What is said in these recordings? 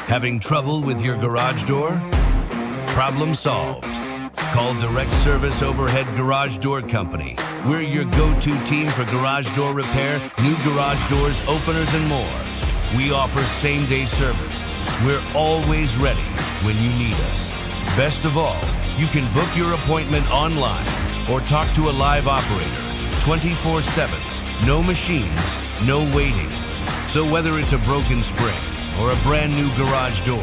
Having trouble with your garage door? Problem solved. Call Direct Service Overhead Garage Door Company. We're your go-to team for garage door repair, new garage doors, openers, and more. We offer same-day service. We're always ready when you need us. Best of all, you can book your appointment online or talk to a live operator 24/7. No machines, no waiting. So whether it's a broken spring or a brand new garage door,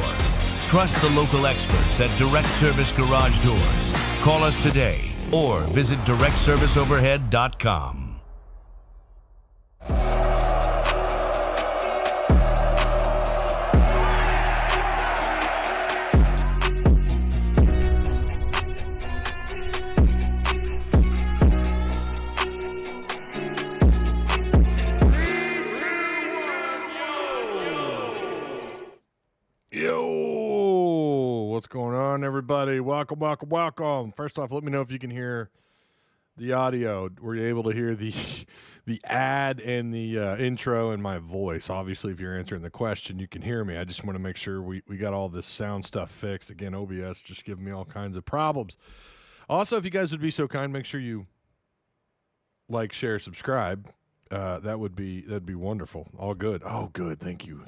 trust the local experts at Direct Service Garage Doors. Call us today or visit directserviceoverhead.com. What's going on, everybody? Welcome. First off, let me know if you can hear the audio. Were you able to hear the ad and the intro and my voice? Obviously, if you're answering the question, you can hear me. I just want to make sure we got all this sound stuff fixed. Again, OBS just giving me all kinds of problems. Also, if you guys would be so kind, make sure you like, share, subscribe. That'd be wonderful. All good. Oh, good. Thank you.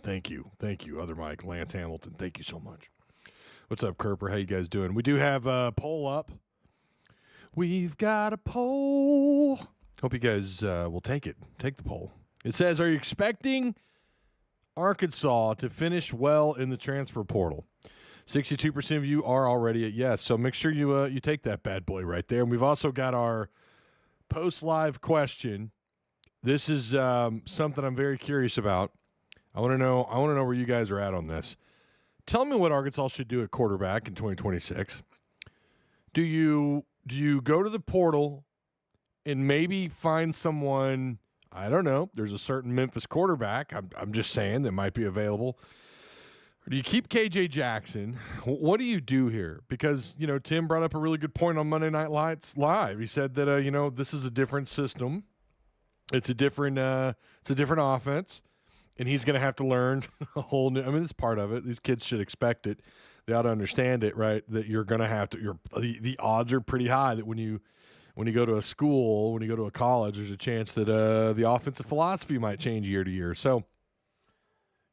Other Mike, Lance Hamilton. Thank you so much. What's up, Kerper? How you guys doing? We do have a poll up. We've got a poll. Hope you guys will take it. Take the poll. It says, are you expecting Arkansas to finish well in the transfer portal? 62% of you are already at yes. So make sure you take that bad boy right there. And we've also got our post-live question. This is something I'm very curious about. I want to know where you guys are at on this. Tell me what Arkansas should do at quarterback in 2026. Do you go to the portal and maybe find someone, I don't know, there's a certain Memphis quarterback, I'm just saying, that might be available. Or do you keep KJ Jackson? What do you do here? Because, Tim brought up a really good point on Monday Night Lights Live. He said that, this is a different system. It's a different offense. And he's going to have to learn a whole new – I mean, it's part of it. These kids should expect it. They ought to understand it, right, that you're going to have to – the odds are pretty high that when you go to a school, when you go to a college, there's a chance that the offensive philosophy might change year to year. So,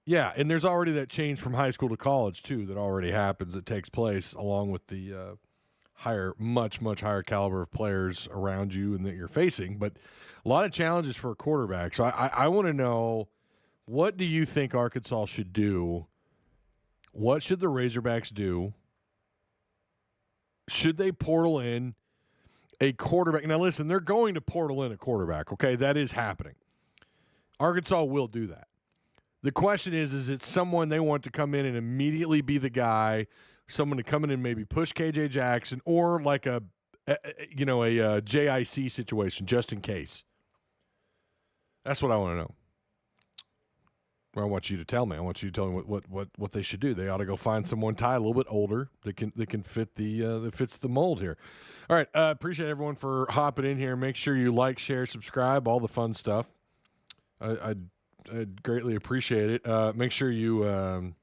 yeah, and there's already that change from high school to college too that already happens, that takes place along with the much higher caliber of players around you and that you're facing. But a lot of challenges for a quarterback. So I want to know – what do you think Arkansas should do? What should the Razorbacks do? Should they portal in a quarterback? Now, listen, they're going to portal in a quarterback, okay? That is happening. Arkansas will do that. The question is it someone they want to come in and immediately be the guy, someone to come in and maybe push KJ Jackson, or like a JIC situation, just in case? That's what I want to know. I want you to tell me. I want you to tell me what they should do. They ought to go find someone a little bit older that can fit that fits the mold here. All right, appreciate everyone for hopping in here. Make sure you like, share, subscribe, all the fun stuff. I'd greatly appreciate it. Make sure you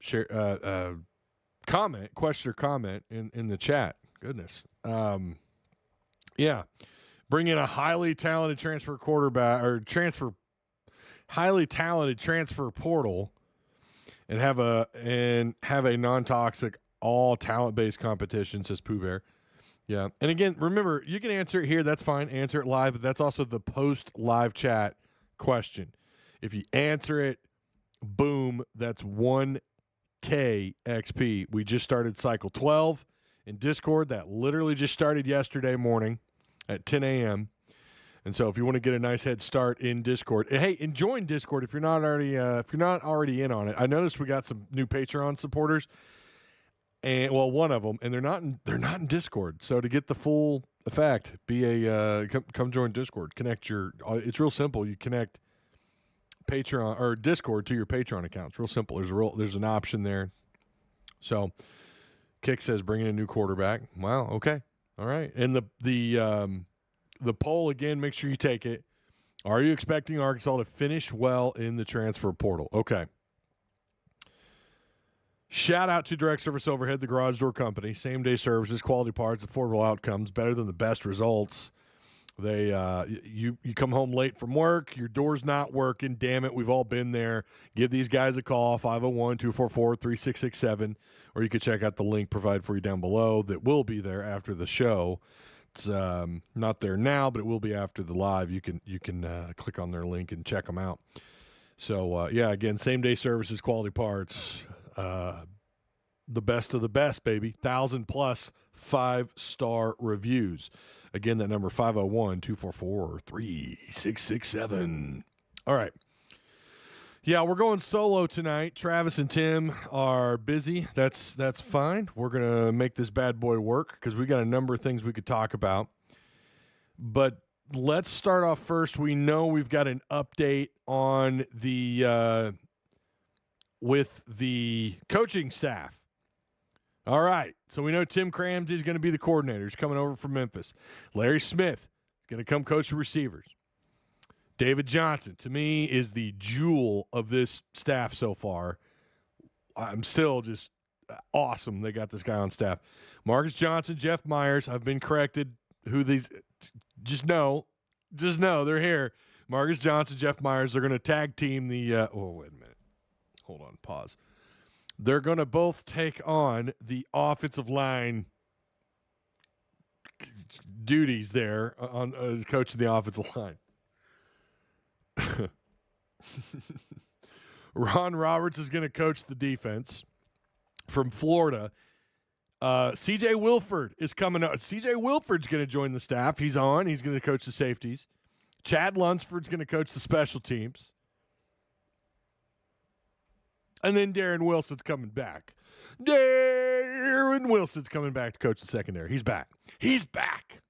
share, comment, question or comment in the chat. Goodness, yeah. Bring in a highly talented transfer quarterback or highly talented transfer portal and have a non-toxic, all talent-based competition, says Pooh Bear. Yeah. And again, remember, you can answer it here. That's fine. Answer it live. But that's also the post-live chat question. If you answer it, boom, that's 1K XP. We just started cycle 12 in Discord. That literally just started yesterday morning at 10 a.m., and so if you want to get a nice head start in Discord, hey, and join Discord if you're not already in on it. I noticed we got some new Patreon supporters, and one of them, and they're not in Discord. So to get the full effect, come join Discord. It's real simple. You connect Patreon or Discord to your Patreon account. It's real simple. There's an option there. So Kick says bring in a new quarterback. Wow. Okay. All right. And the poll, again, make sure you take it. Are you expecting Arkansas to finish well in the transfer portal? Okay. Shout out to Direct Service Overhead, the garage door company. Same-day services, quality parts, affordable outcomes, better than the best results. They, you come home late from work, your door's not working. Damn it, we've all been there. Give these guys a call, 501-244-3667, or you can check out the link provided for you down below that will be there after the show. It's not there now, but it will be after the live. You can click on their link and check them out. So, again, same-day services, quality parts, the best of the best, baby. 1,000+ 5-star reviews. Again, that number 501-244-3667. All right. Yeah, we're going solo tonight. Travis and Tim are busy. That's fine. We're going to make this bad boy work because we got a number of things we could talk about. But let's start off first. We know we've got an update on the with the coaching staff. All right, so we know Tim Cramsey is going to be the coordinator. He's coming over from Memphis. Larry Smith is going to come coach the receivers. David Johnson, to me, is the jewel of this staff so far. I'm still just awesome they got this guy on staff. Marcus Johnson, Jeff Myers, I've been corrected who these – just know they're here. Marcus Johnson, Jeff Myers, they're going to tag team the wait a minute. Hold on, pause. They're going to both take on the offensive line duties there on coaching the offensive line. Ron Roberts is going to coach the defense from Florida. CJ Wilford is coming up. CJ Wilford's going to join the staff. He's on. He's going to coach the safeties. Chad Lunsford's going to coach the special teams. And then Darren Wilson's coming back. Darren Wilson's coming back to coach the secondary. He's back. He's back.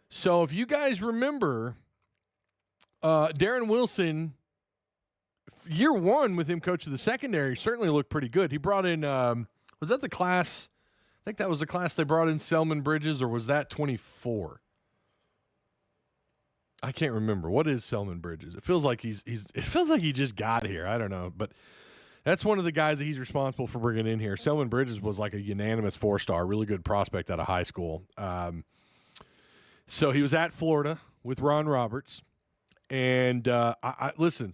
So if you guys remember, Darren Wilson, year one with him coaching the secondary, certainly looked pretty good. He brought in, was that the class? I think that was the class they brought in Selman Bridges, or was that 24? I can't remember. What is Selman Bridges? It feels like it feels like he just got here. I don't know, but that's one of the guys that he's responsible for bringing in here. Selman Bridges was like a unanimous 4-star, really good prospect out of high school. So he was at Florida with Ron Roberts, and I listen.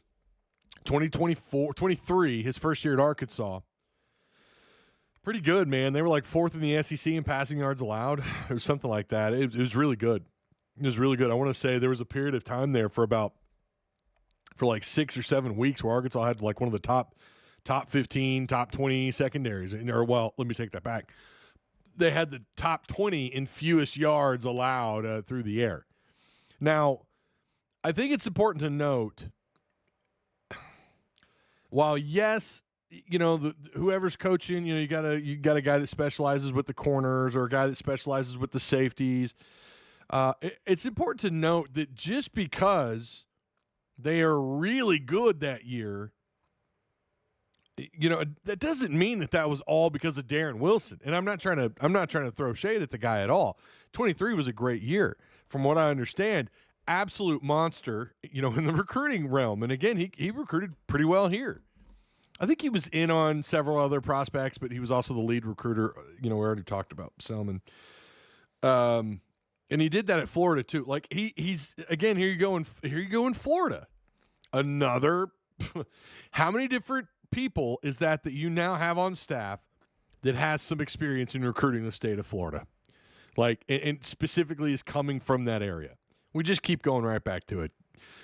23, his first year at Arkansas. Pretty good, man. They were like 4th in the SEC in passing yards allowed. It was something like that. It was really good. It was really good. I want to say there was a period of time there for like 6 or 7 weeks where Arkansas had like one of the top 15, top 20 secondaries. Or, well, let me take that back. They had the top 20 in fewest yards allowed through the air. Now, I think it's important to note, while yes, you know, whoever's coaching, you know, you got a guy that specializes with the corners or a guy that specializes with the safeties. It's important to note that just because they are really good that year, you know, that doesn't mean that was all because of Darren Wilson. And I'm not trying to throw shade at the guy at all. 23 was a great year, from what I understand. Absolute monster, you know, in the recruiting realm. And again, he recruited pretty well here. I think he was in on several other prospects, but he was also the lead recruiter. You know, we already talked about Selman. And he did that at Florida too. Like he's again, here you go in Florida. Another how many different people is that you now have on staff that has some experience in recruiting the state of Florida? Like, and specifically is coming from that area. We just keep going right back to it.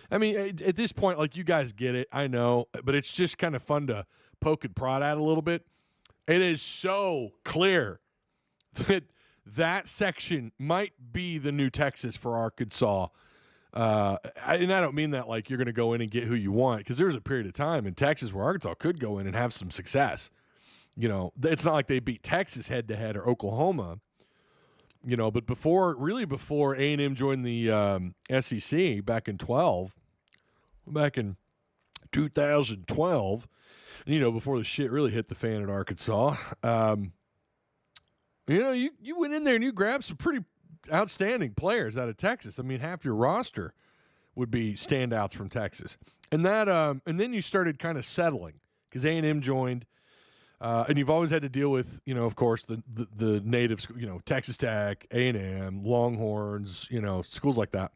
I mean, at this point, like, you guys get it, I know, but it's just kind of fun to poke and prod at a little bit. It is so clear that section might be the new Texas for Arkansas. And I don't mean that like you're going to go in and get who you want, because there's a period of time in Texas where Arkansas could go in and have some success. You know, it's not like they beat Texas head-to-head or Oklahoma. You know, but before A&M joined the SEC back in 2012, and, you know, before the shit really hit the fan at Arkansas, you know, you went in there and you grabbed some pretty outstanding players out of Texas. I mean, half your roster would be standouts from Texas, and that and then you started kind of settling, because A&M joined. And you've always had to deal with, of course, the native, Texas Tech, A&M, Longhorns, schools like that.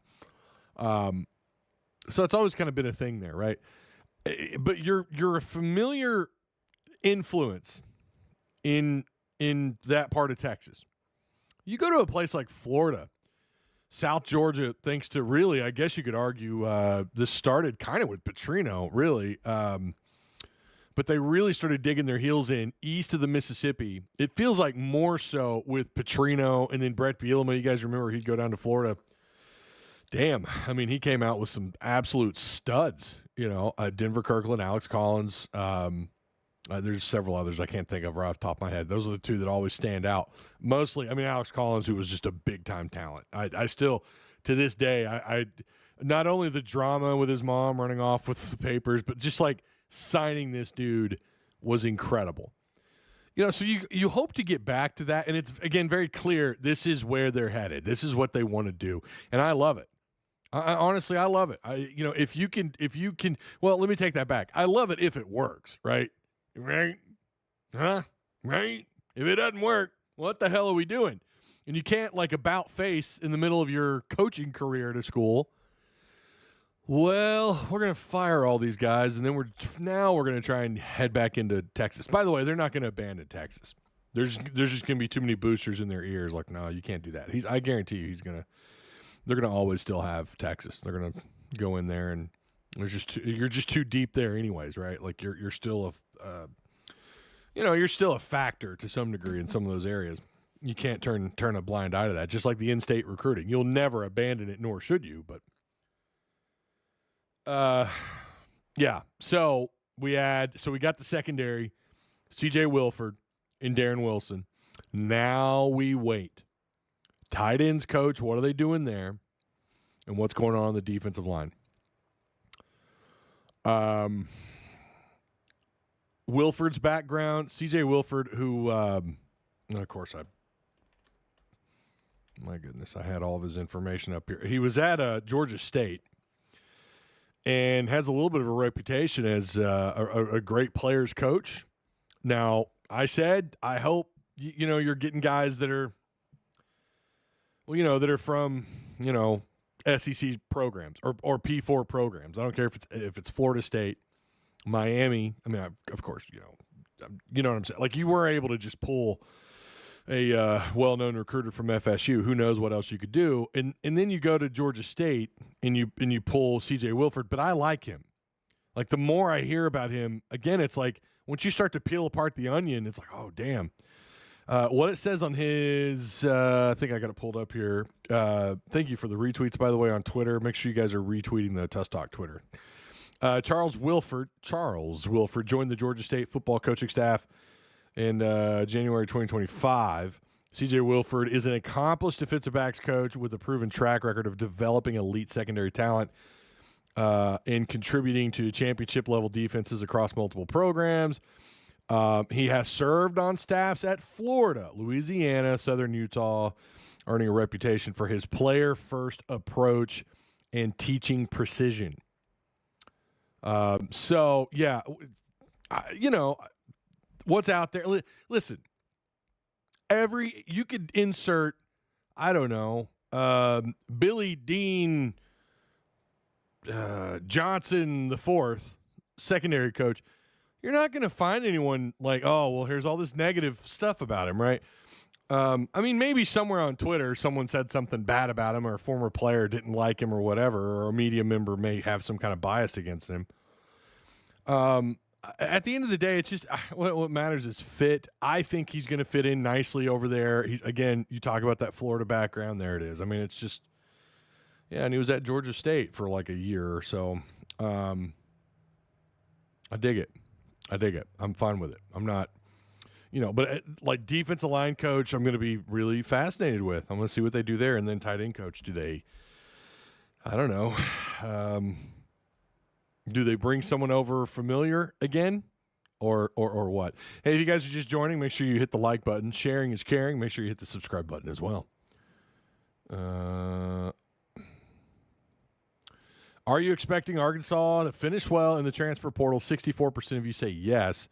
So it's always kind of been a thing there, right? But you're a familiar influence in that part of Texas. You go to a place like Florida, South Georgia, thanks to really, I guess you could argue, this started kind of with Petrino, really. But they really started digging their heels in east of the Mississippi. It feels like more so with Petrino and then Brett Bielema. You guys remember he'd go down to Florida. Damn. I mean, he came out with some absolute studs, Denver Kirkland, Alex Collins. There's several others I can't think of right off the top of my head. Those are the two that always stand out. Mostly, Alex Collins, who was just a big-time talent. I still, to this day, I not only the drama with his mom running off with the papers, but just like signing this dude was incredible. So you hope to get back to that, and it's, again, very clear this is where they're headed. This is what they want to do, and I love it. I honestly, I love it. If you can, well, let me take that back. I love it if it works, right? Right? Huh? Right? If it doesn't work, what the hell are we doing? And you can't, about face in the middle of your coaching career at a school. Well, we're going to fire all these guys, and then we're going to try and head back into Texas. By the way, they're not going to abandon Texas. There's just going to be too many boosters in their ears. Like, no, you can't do that. I guarantee you, they're going to always still have Texas. They're going to go in there, and you're just too deep there, anyways, right? Like you're still you're still a factor to some degree in some of those areas. You can't turn a blind eye to that. Just like the in-state recruiting, you'll never abandon it, nor should you. But yeah. So we got the secondary, CJ Wilford and Darren Wilson. Now we wait. Tight ends coach, what are they doing there? And what's going on the defensive line? Wilford's background, CJ Wilford, who, of course, my goodness, I had all of his information up here. He was at Georgia State and has a little bit of a reputation as a great players coach. Now, I hope, you're getting guys that are, that are from, SEC programs or P4 programs. I don't care if it's Florida State, Miami. Of course, you know what I'm saying. Like, you were able to just pull a well-known recruiter from FSU. Who knows what else you could do? And then you go to Georgia State and you pull CJ Wilford. But I like him. Like, the more I hear about him, again, it's like once you start to peel apart the onion, it's like, oh damn. What it says on his, I think I got it pulled up here. Thank you for the retweets, by the way, on Twitter. Make sure you guys are retweeting the Tusk Talk Twitter. Charles Wilford joined the Georgia State football coaching staff in January 2025. CJ Wilford is an accomplished defensive backs coach with a proven track record of developing elite secondary talent and contributing to championship-level defenses across multiple programs. He has served on staffs at Florida, Louisiana, Southern Utah, earning a reputation for his player-first approach and teaching precision. So, yeah, what's out there? Listen, you could insert, I don't know, Billy Dean Johnson the fourth, secondary coach. You're not going to find anyone like, oh, well, here's all this negative stuff about him, right? Maybe somewhere on Twitter someone said something bad about him, or a former player didn't like him or whatever, or a media member may have some kind of bias against him. At the end of the day, it's just what matters is fit. I think he's going to fit in nicely over there. Again, you talk about that Florida background. There it is. It's just, yeah, and he was at Georgia State for like a year or so. I dig it. I'm fine with it. I'm not, but like defensive line coach, I'm going to be really fascinated with. I'm going to see what they do there. And then tight end coach, I don't know. Do they bring someone over familiar again or what? Hey, if you guys are just joining, make sure you hit the like button. Sharing is caring. Make sure you hit the subscribe button as well. Are you expecting Arkansas to finish well in the transfer portal? 64% of you say yes.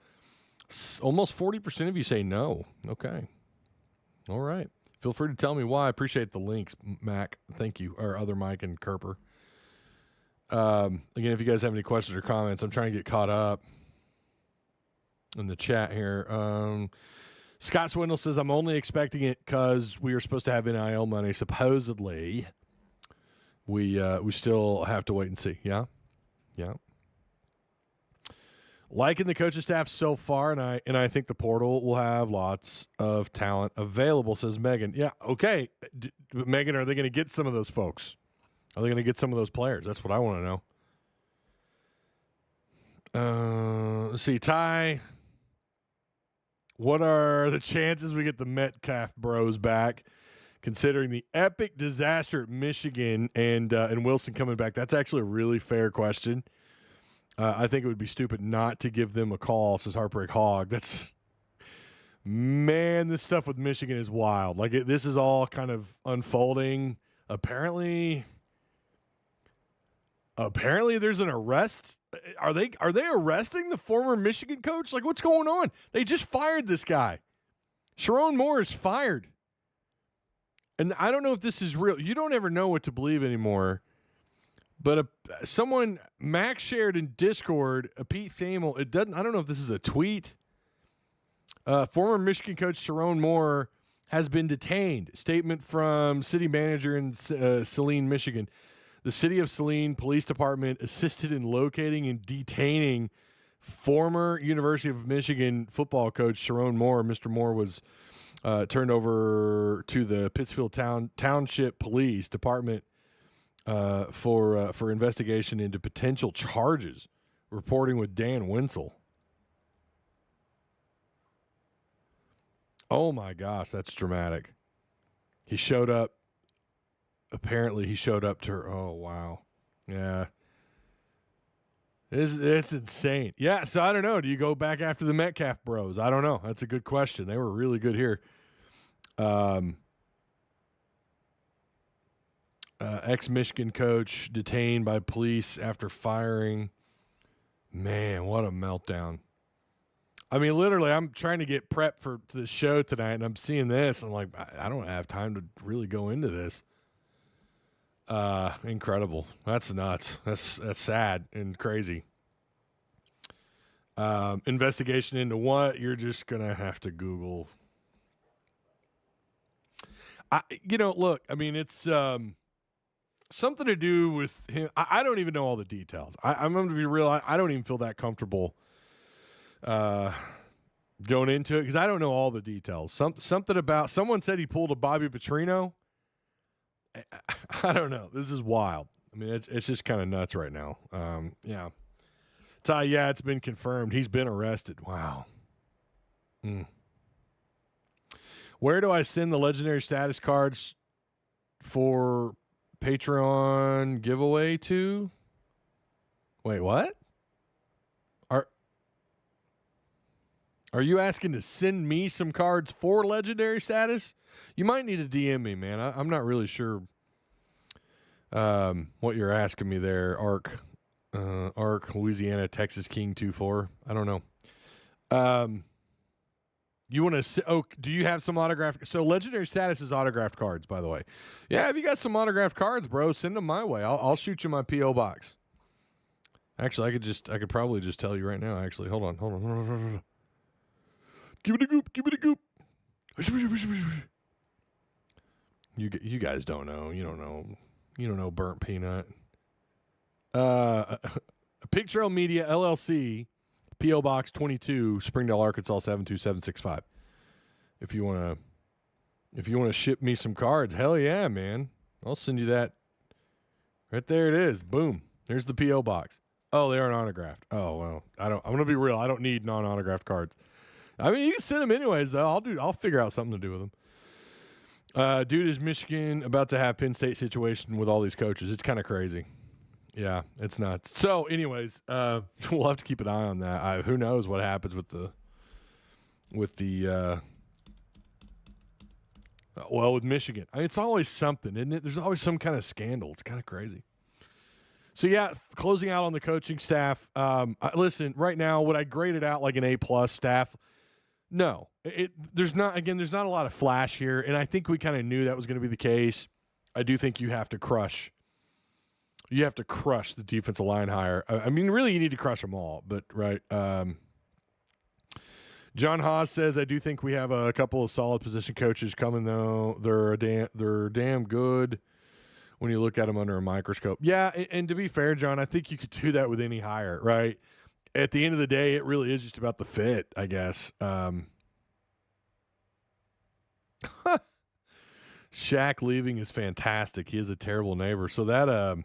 Almost 40% of you say no. Okay. All right. Feel free to tell me why. I appreciate the links, Mac. Thank you. Or other Mike and Kerper. Again, if you guys have any questions or comments, I'm trying to get caught up in the chat here. Scott Swindle says, I'm only expecting it because we are supposed to have NIL money. Supposedly, we still have to wait and see. Yeah? Yeah. Liking the coaching staff so far, and I think the portal will have lots of talent available, says Megan. Yeah, okay. Megan, are they going to get some of those folks? Are they going to get some of those players? That's what I want to know. Let's see, Ty. What are the chances we get the Metcalf bros back, considering the epic disaster at Michigan and Wilson coming back? That's actually a really fair question. I think it would be stupid not to give them a call, says Heartbreak Hog. Man, this stuff with Michigan is wild. Like, this is all kind of unfolding. Apparently there's an arrest. Are they arresting the former Michigan coach? Like, what's going on? They just fired this guy. Sharon Moore is fired. And I don't know if this is real. You don't ever know what to believe anymore. But someone, Max shared in Discord, Pete Thamel, I don't know if this is a tweet. Former Michigan coach Sharon Moore has been detained. Statement from city manager in Saline, Michigan. The city of Saline Police Department assisted in locating and detaining former University of Michigan football coach Sharon Moore. Mr. Moore was turned over to the Pittsfield Township Police Department for investigation into potential charges. Reporting with Dan Wenzel. Oh my gosh, that's dramatic. He showed up. Apparently, he showed up to her. Oh, wow. Yeah. It's insane. Yeah, so I don't know. Do you go back after the Metcalf bros? I don't know. That's a good question. They were really good here. Ex-Michigan coach detained by police after firing. Man, what a meltdown. I mean, literally, I'm trying to get prepped for the show tonight, and I'm seeing this. I'm like, I don't have time to really go into this. Incredible. That's nuts. That's sad and crazy. Investigation into what? You're just going to have to Google. Look, I mean, it's something to do with him. I don't even know all the details. I'm going to be real. I don't even feel that comfortable going into it because I don't know all the details. Something about someone said he pulled a Bobby Petrino. I don't know. This is wild. I mean, it's just kind of nuts right now. Yeah. Ty, yeah, it's been confirmed. He's been arrested. Wow. Where do I send the legendary status cards for Patreon giveaway to? Wait, what? Are you asking to send me some cards for legendary status? You might need to DM me, man. I'm not really sure what you're asking me there, Arc, Louisiana, Texas King 24. I don't know. You want to? Oh, do you have some autographed? So legendary status is autographed cards, by the way. Yeah, if you got some autographed cards, bro, send them my way. I'll shoot you my PO box. Actually, I could probably just tell you right now. Actually, hold on. Give it a goop. You guys don't know. You don't know. You don't know Burnt Peanut. Pig Trail Media LLC, P.O. Box 22, Springdale, Arkansas 72765. If you want to ship me some cards, hell yeah, man. I'll send you that. Right there it is. Boom. There's the P.O. Box. Oh, they aren't autographed. Oh, well. I'm going to be real. I don't need non-autographed cards. I mean, you can send them anyways, though. I'll figure out something to do with them. Dude, is Michigan about to have Penn State situation with all these coaches? It's kind of crazy. Yeah, it's nuts. So, anyways, we'll have to keep an eye on that. Who knows what happens with Michigan. I mean, it's always something, isn't it? There's always some kind of scandal. It's kind of crazy. So, yeah, closing out on the coaching staff. Listen, right now, would I grade it out like an A-plus staff? No. There's not a lot of flash here, and I think we kind of knew that was going to be the case. I do think you have to crush the defensive line hire. I mean, really, you need to crush them all, but right. John Haas says, I do think we have a couple of solid position coaches coming, though. They're damn good when you look at them under a microscope. Yeah, and to be fair, John, I think you could do that with any hire, right? At the end of the day, it really is just about the fit, I guess. Shaq leaving is fantastic. He is a terrible neighbor. So that,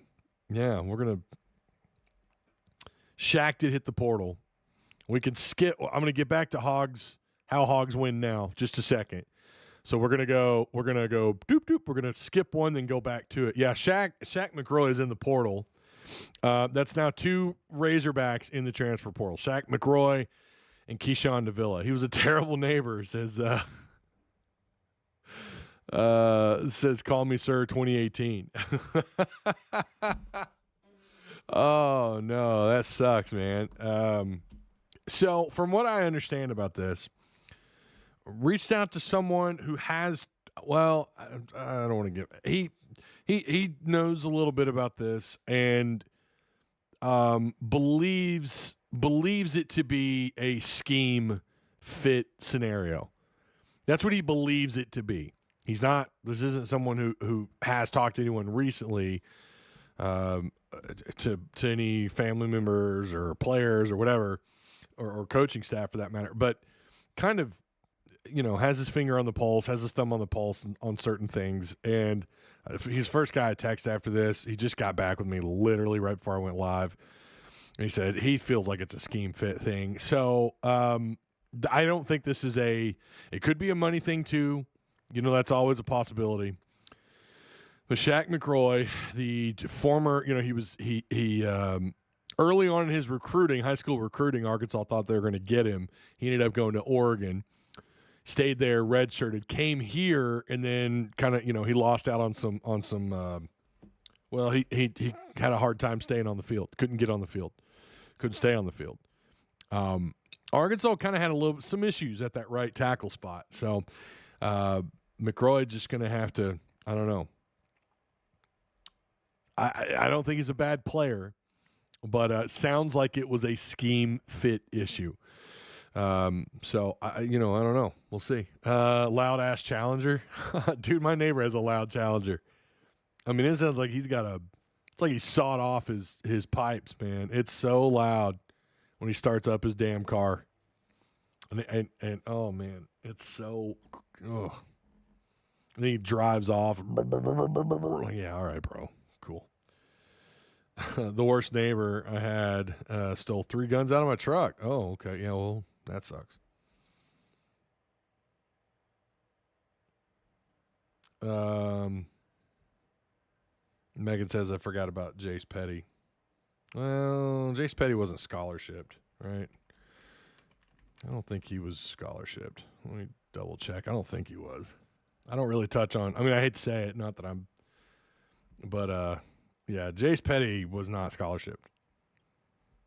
yeah, we're going to – Shaq did hit the portal. We can skip – I'm going to get back to Hogs, how Hogs win now, just a second. So we're going to go doop, doop. We're going to skip one, then go back to it. Yeah, Shaq McRoy is in the portal. That's now 2 Razorbacks in the transfer portal. Shaq McRoy and Keyshawn Davila. He was a terrible neighbor, says call me sir 2018. Oh, no, that sucks, man. So from what I understand about this, reached out to someone who has, well, I don't want to give, he knows a little bit about this and believes it to be a scheme fit scenario. That's what he believes it to be. This isn't someone who has talked to anyone recently, to any family members or players or whatever, or coaching staff for that matter, but kind of, has his finger on the pulse, has his thumb on the pulse on certain things. And he's the first guy I text after this. He just got back with me literally right before I went live. And he said he feels like it's a scheme fit thing. So I don't think this is it could be a money thing too. That's always a possibility. But Shaq McRoy, the former, he early on in his recruiting, high school recruiting, Arkansas thought they were going to get him. He ended up going to Oregon, stayed there, redshirted, came here, and then kind of, he lost out on some. Well, he had a hard time staying on the field. Couldn't get on the field. Couldn't stay on the field. Arkansas kind of had some issues at that right tackle spot. So McRoy just going to have to, I don't know. I don't think he's a bad player, but sounds like it was a scheme fit issue. So I don't know. We'll see. Loud ass Challenger, dude. My neighbor has a loud Challenger. I mean, it sounds like it's like he sawed off his pipes, man. It's so loud when he starts up his damn car. And oh man, it's so. Oh. And then he drives off. Yeah, all right, bro. Cool. The worst neighbor I had stole 3 guns out of my truck. Oh, okay. Yeah, well, that sucks. Megan says I forgot about Jace Petty. Well, Jace Petty wasn't scholarshiped, right? I don't think he was scholarshiped. Let me double check. I don't think he was. I don't really touch on. I mean, I hate to say it, not that I'm. But yeah, Jace Petty was not scholarshiped.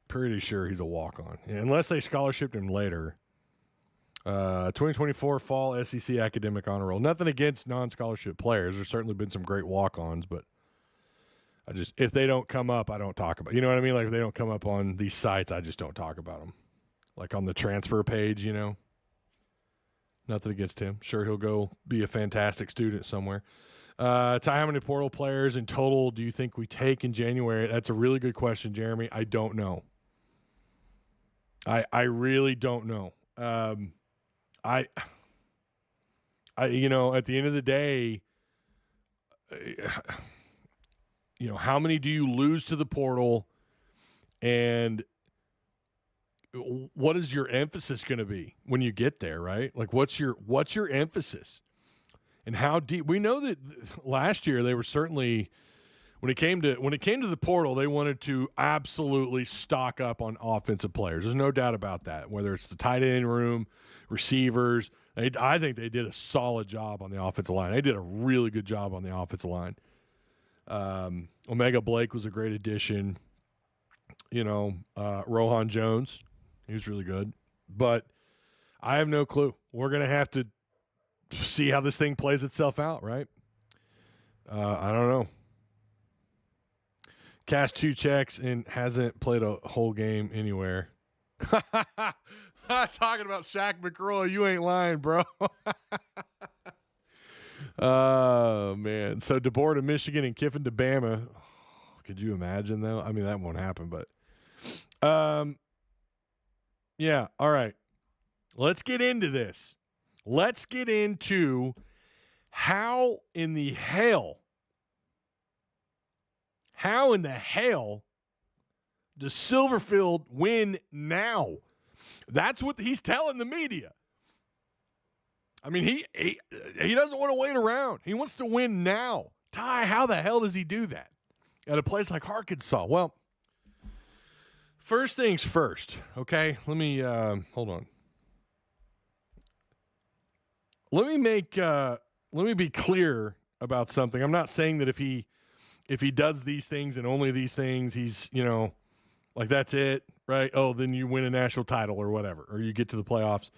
Pretty sure he's a walk-on, unless they scholarshiped him later. 2024 Fall SEC Academic Honor Roll. Nothing against non-scholarship players. There's certainly been some great walk-ons, but if they don't come up, I don't talk about. You know what I mean? Like if they don't come up on these sites, I just don't talk about them. Like on the transfer page, Nothing against him. Sure, he'll go be a fantastic student somewhere. Ty, how many portal players in total do you think we take in January? That's a really good question, Jeremy. I don't know. I really don't know. I at the end of the day, how many do you lose to the portal, and what is your emphasis going to be when you get there, right? Like what's your emphasis? And how deep? We know that last year they were certainly when it came to the portal, they wanted to absolutely stock up on offensive players. There's no doubt about that. Whether it's the tight end room, receivers, I think they did a solid job on the offensive line. They did a really good job on the offensive line. Omega Blake was a great addition. Rohan Jones, he was really good. But I have no clue. We're going to have to see how this thing plays itself out, right? I don't know. Cashed 2 checks and hasn't played a whole game anywhere. Talking about Shaq McCroy, you ain't lying, bro. Oh, man. So DeBoer to Michigan and Kiffin to Bama. Oh, could you imagine, though? I mean, that won't happen, but yeah, all right. Let's get into this. Let's get into how in the hell does Silverfield win now? That's what he's telling the media. I mean, he doesn't want to wait around. He wants to win now. Ty, how the hell does he do that at a place like Arkansas? Well, first things first, okay? Let me hold on. Let me be clear about something. I'm not saying that if he does these things and only these things, he's, like that's it, right? Oh, then you win a national title or whatever, or you get to the playoffs.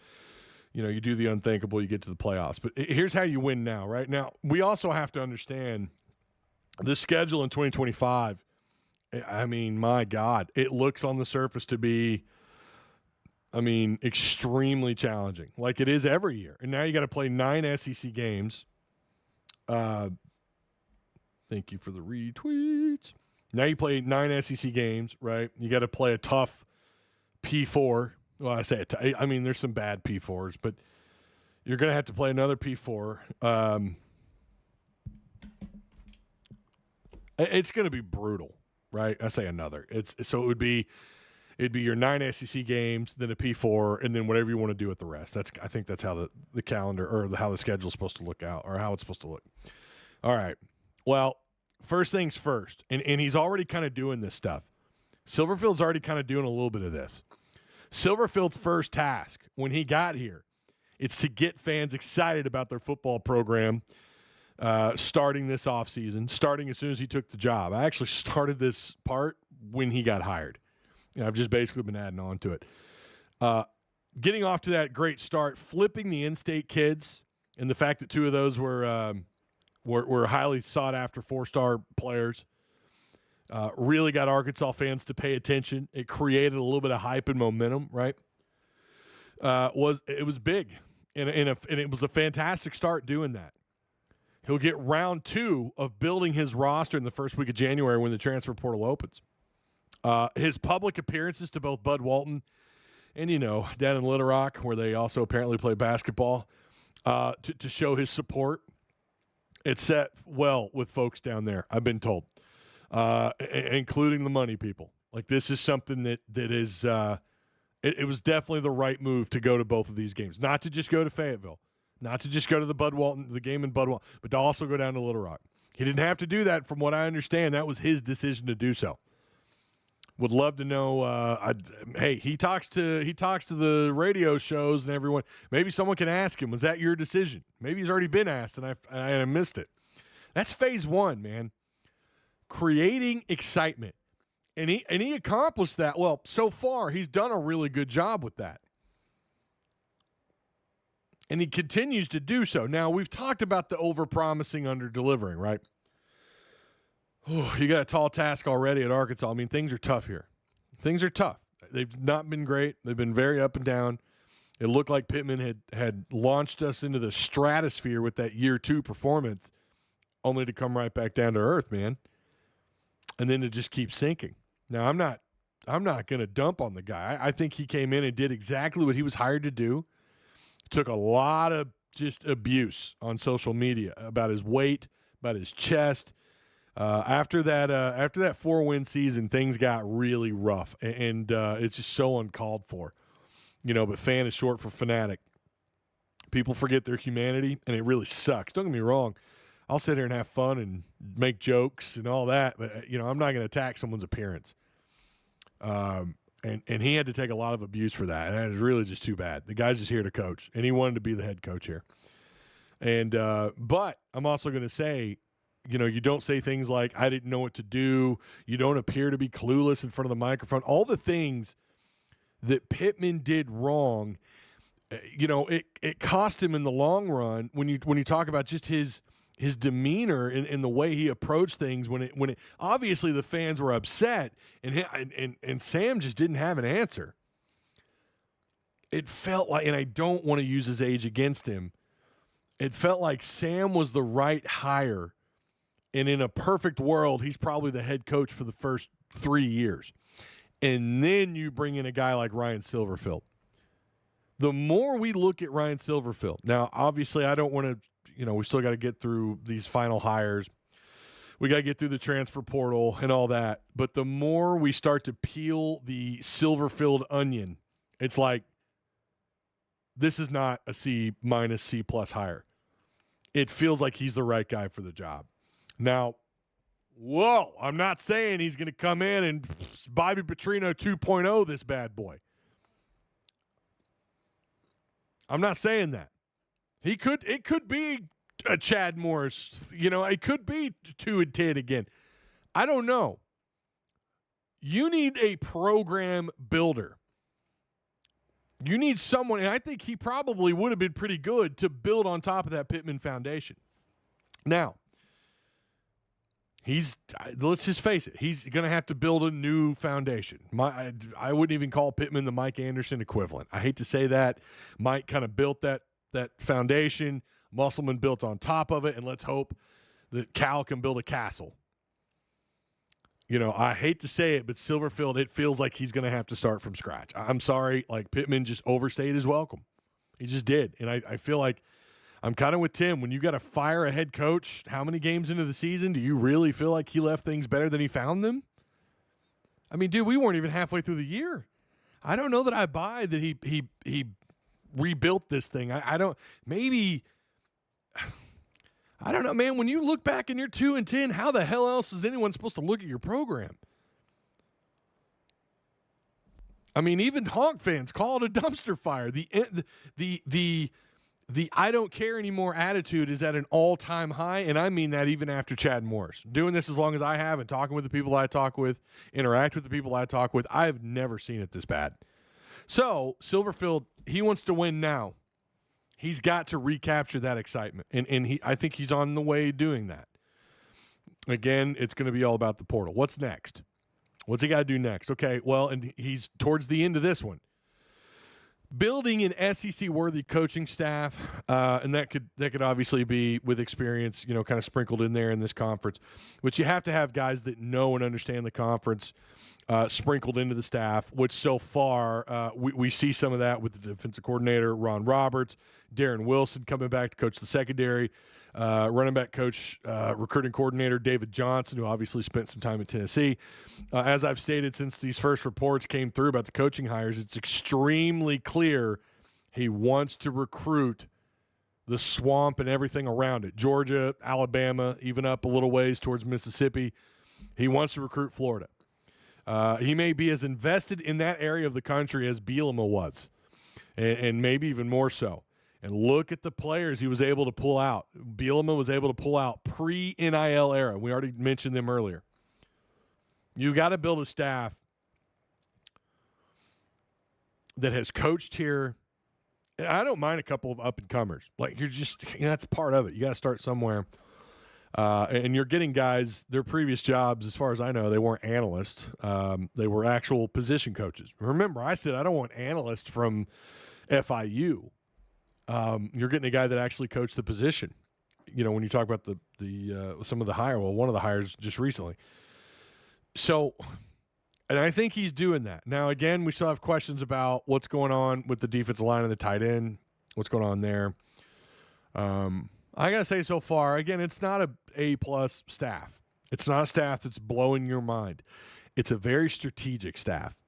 You do the unthinkable, you get to the playoffs. But here's how you win now, right? Now, we also have to understand the schedule in 2025. I mean, my God, it looks on the surface to be, extremely challenging, like it is every year. And now you got to play 9 SEC games. Thank you for the retweets. Now you play 9 SEC games, right? You got to play a tough P4. Well, I say it. There's some bad P4s, but you're going to have to play another P4. It's going to be brutal, right? I say another. It'd be your 9 SEC games, then a P4, and then whatever you want to do with the rest. I think that's how the calendar or how the schedule is supposed to look out, or how it's supposed to look. All right. Well, first things first, and he's already kind of doing this stuff. Silverfield's already kind of doing a little bit of this. Silverfield's first task when he got here, it's to get fans excited about their football program starting this offseason, starting as soon as he took the job. I actually started this part when he got hired. I've just basically been adding on to it. Getting off to that great start, flipping the in-state kids, and the fact that 2 of those were highly sought-after 4-star players. Really got Arkansas fans to pay attention. It created a little bit of hype and momentum, right? It was big, and it was a fantastic start doing that. He'll get round 2 of building his roster in the first week of January when the transfer portal opens. His public appearances to both Bud Walton and, down in Little Rock, where they also apparently play basketball, to show his support. It's set well with folks down there, I've been told. Including the money people. Like, this is something that is it was definitely the right move to go to both of these games. Not to just go to Fayetteville, not to just go to the game in Bud Walton, but to also go down to Little Rock. He didn't have to do that, from what I understand. That was his decision to do so. Would love to know. Hey, he talks to the radio shows and everyone. Maybe someone can ask him, was that your decision? Maybe he's already been asked and I missed it. That's phase 1, man. Creating excitement. And he accomplished that. Well, so far, he's done a really good job with that. And he continues to do so. Now, we've talked about the over-promising, under-delivering, right? Oh, you got a tall task already at Arkansas. Things are tough here. Things are tough. They've not been great. They've been very up and down. It looked like Pittman had launched us into the stratosphere with that year 2 performance, only to come right back down to earth, man. And then to just keep sinking. Now, I'm not going to dump on the guy. I think he came in and did exactly what he was hired to do. Took a lot of just abuse on social media about his weight, about his chest. After that 4-win season, things got really rough, and it's just so uncalled for. But fan is short for fanatic. People forget their humanity, and it really sucks. Don't get me wrong. I'll sit here and have fun and make jokes and all that, but I'm not going to attack someone's appearance. And he had to take a lot of abuse for that, and that is really just too bad. The guy's just here to coach, and he wanted to be the head coach here. And but I'm also going to say, You don't say things like, I didn't know what to do. You don't appear to be clueless in front of the microphone. All the things that Pittman did wrong, it cost him in the long run when you talk about just his demeanor and the way he approached things when it obviously the fans were upset and Sam just didn't have an answer. It felt like, and I don't want to use his age against him, it felt like Sam was the right hire, and in a perfect world, he's probably the head coach for the first 3 years. And then you bring in a guy like Ryan Silverfield. The more we look at Ryan Silverfield, now, obviously, I don't want to, we still got to get through these final hires. We got to get through the transfer portal and all that. But the more we start to peel the Silverfield onion, it's like, this is not a C-, C+ hire. It feels like he's the right guy for the job. Now, I'm not saying he's going to come in and Bobby Petrino 2.0 this bad boy. I'm not saying that. It could be a Chad Morris, it could be 2-10 again. I don't know. You need a program builder. You need someone, and I think he probably would have been pretty good to build on top of that Pittman foundation. Now, let's just face it, he's going to have to build a new foundation. I wouldn't even call Pittman the Mike Anderson equivalent. I hate to say that. Mike kind of built that foundation. Musselman built on top of it, and let's hope that Cal can build a castle. I hate to say it, but Silverfield, it feels like he's going to have to start from scratch. I'm sorry, Pittman just overstayed his welcome. He just did. And I feel like I'm kind of with Tim. When you got to fire a head coach, how many games into the season do you really feel like he left things better than he found them? I mean, dude, we weren't even halfway through the year. I don't know that I buy that he rebuilt this thing. I don't know, man. When you look back and you're 2-10, how the hell else is anyone supposed to look at your program? I mean, even Hawk fans call it a dumpster fire. The I don't care anymore attitude is at an all-time high, and I mean that even after Chad Morris. Doing this as long as I have and talking with the people I talk with, interact with the people I talk with, I've never seen it this bad. So, Silverfield, he wants to win now. He's got to recapture that excitement, and I think he's on the way doing that. Again, it's going to be all about the portal. What's next? What's he got to do next? Okay, well, and he's towards the end of this one. Building an SEC-worthy coaching staff, and that could obviously be with experience, kind of sprinkled in there in this conference. But you have to have guys that know and understand the conference sprinkled into the staff, which so far we see some of that with the defensive coordinator, Ron Roberts, Darren Wilson coming back to coach the secondary, running back coach, recruiting coordinator David Johnson, who obviously spent some time in Tennessee. As I've stated since these first reports came through about the coaching hires, it's extremely clear he wants to recruit the swamp and everything around it. Georgia, Alabama, even up a little ways towards Mississippi. He wants to recruit Florida. He may be as invested in that area of the country as Bielema was, and maybe even more so. And look at the players he was able to pull out. Bielema was able to pull out pre-NIL era. We already mentioned them earlier. You got to build a staff that has coached here. I don't mind a couple of up-and-comers. That's part of it. You got to start somewhere. And you're getting guys, their previous jobs, as far as I know, they weren't analysts. They were actual position coaches. Remember, I said I don't want analysts from FIU. You're getting a guy that actually coached the position. When you talk about the some of the hire, one of the hires just recently. So, and I think he's doing that. Now, again, we still have questions about what's going on with the defensive line and the tight end. What's going on there? I got to say so far, again, it's not a A-plus staff. It's not a staff that's blowing your mind. It's a very strategic staff.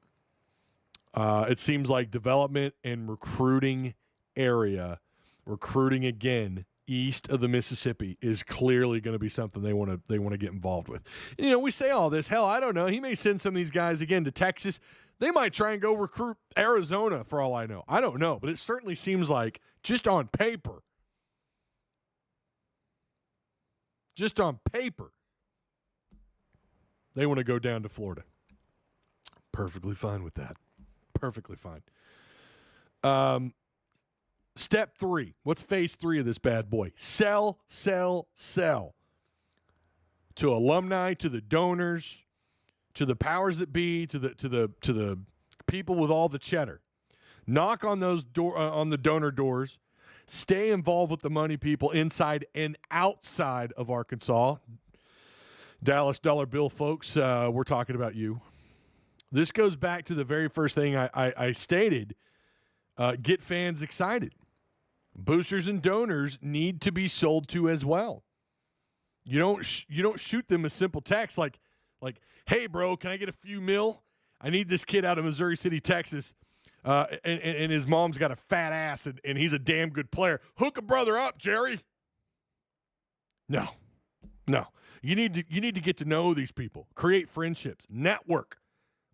It seems like development and recruiting area, recruiting again east of the Mississippi is clearly going to be something they want to get involved with. We say all this. Hell, I don't know. He may send some of these guys again to Texas. They might try and go recruit Arizona for all I know. I don't know, but it certainly seems like just on paper just on paper, they want to go down to Florida. Perfectly fine with that. Perfectly fine. Step 3. What's phase 3 of this bad boy? Sell, sell, sell. To alumni, to the donors, to the powers that be, to the people with all the cheddar. Knock on those on the donor doors. Stay involved with the money people inside and outside of Arkansas. Dallas dollar bill folks, we're talking about you. This goes back to the very first thing I stated. Get fans excited. Boosters and donors need to be sold to as well. You don't shoot them a simple text like, hey, bro, can I get a few mil? I need this kid out of Missouri City, Texas, and his mom's got a fat ass, and he's a damn good player. Hook a brother up, Jerry. No. You need to get to know these people, create friendships, network.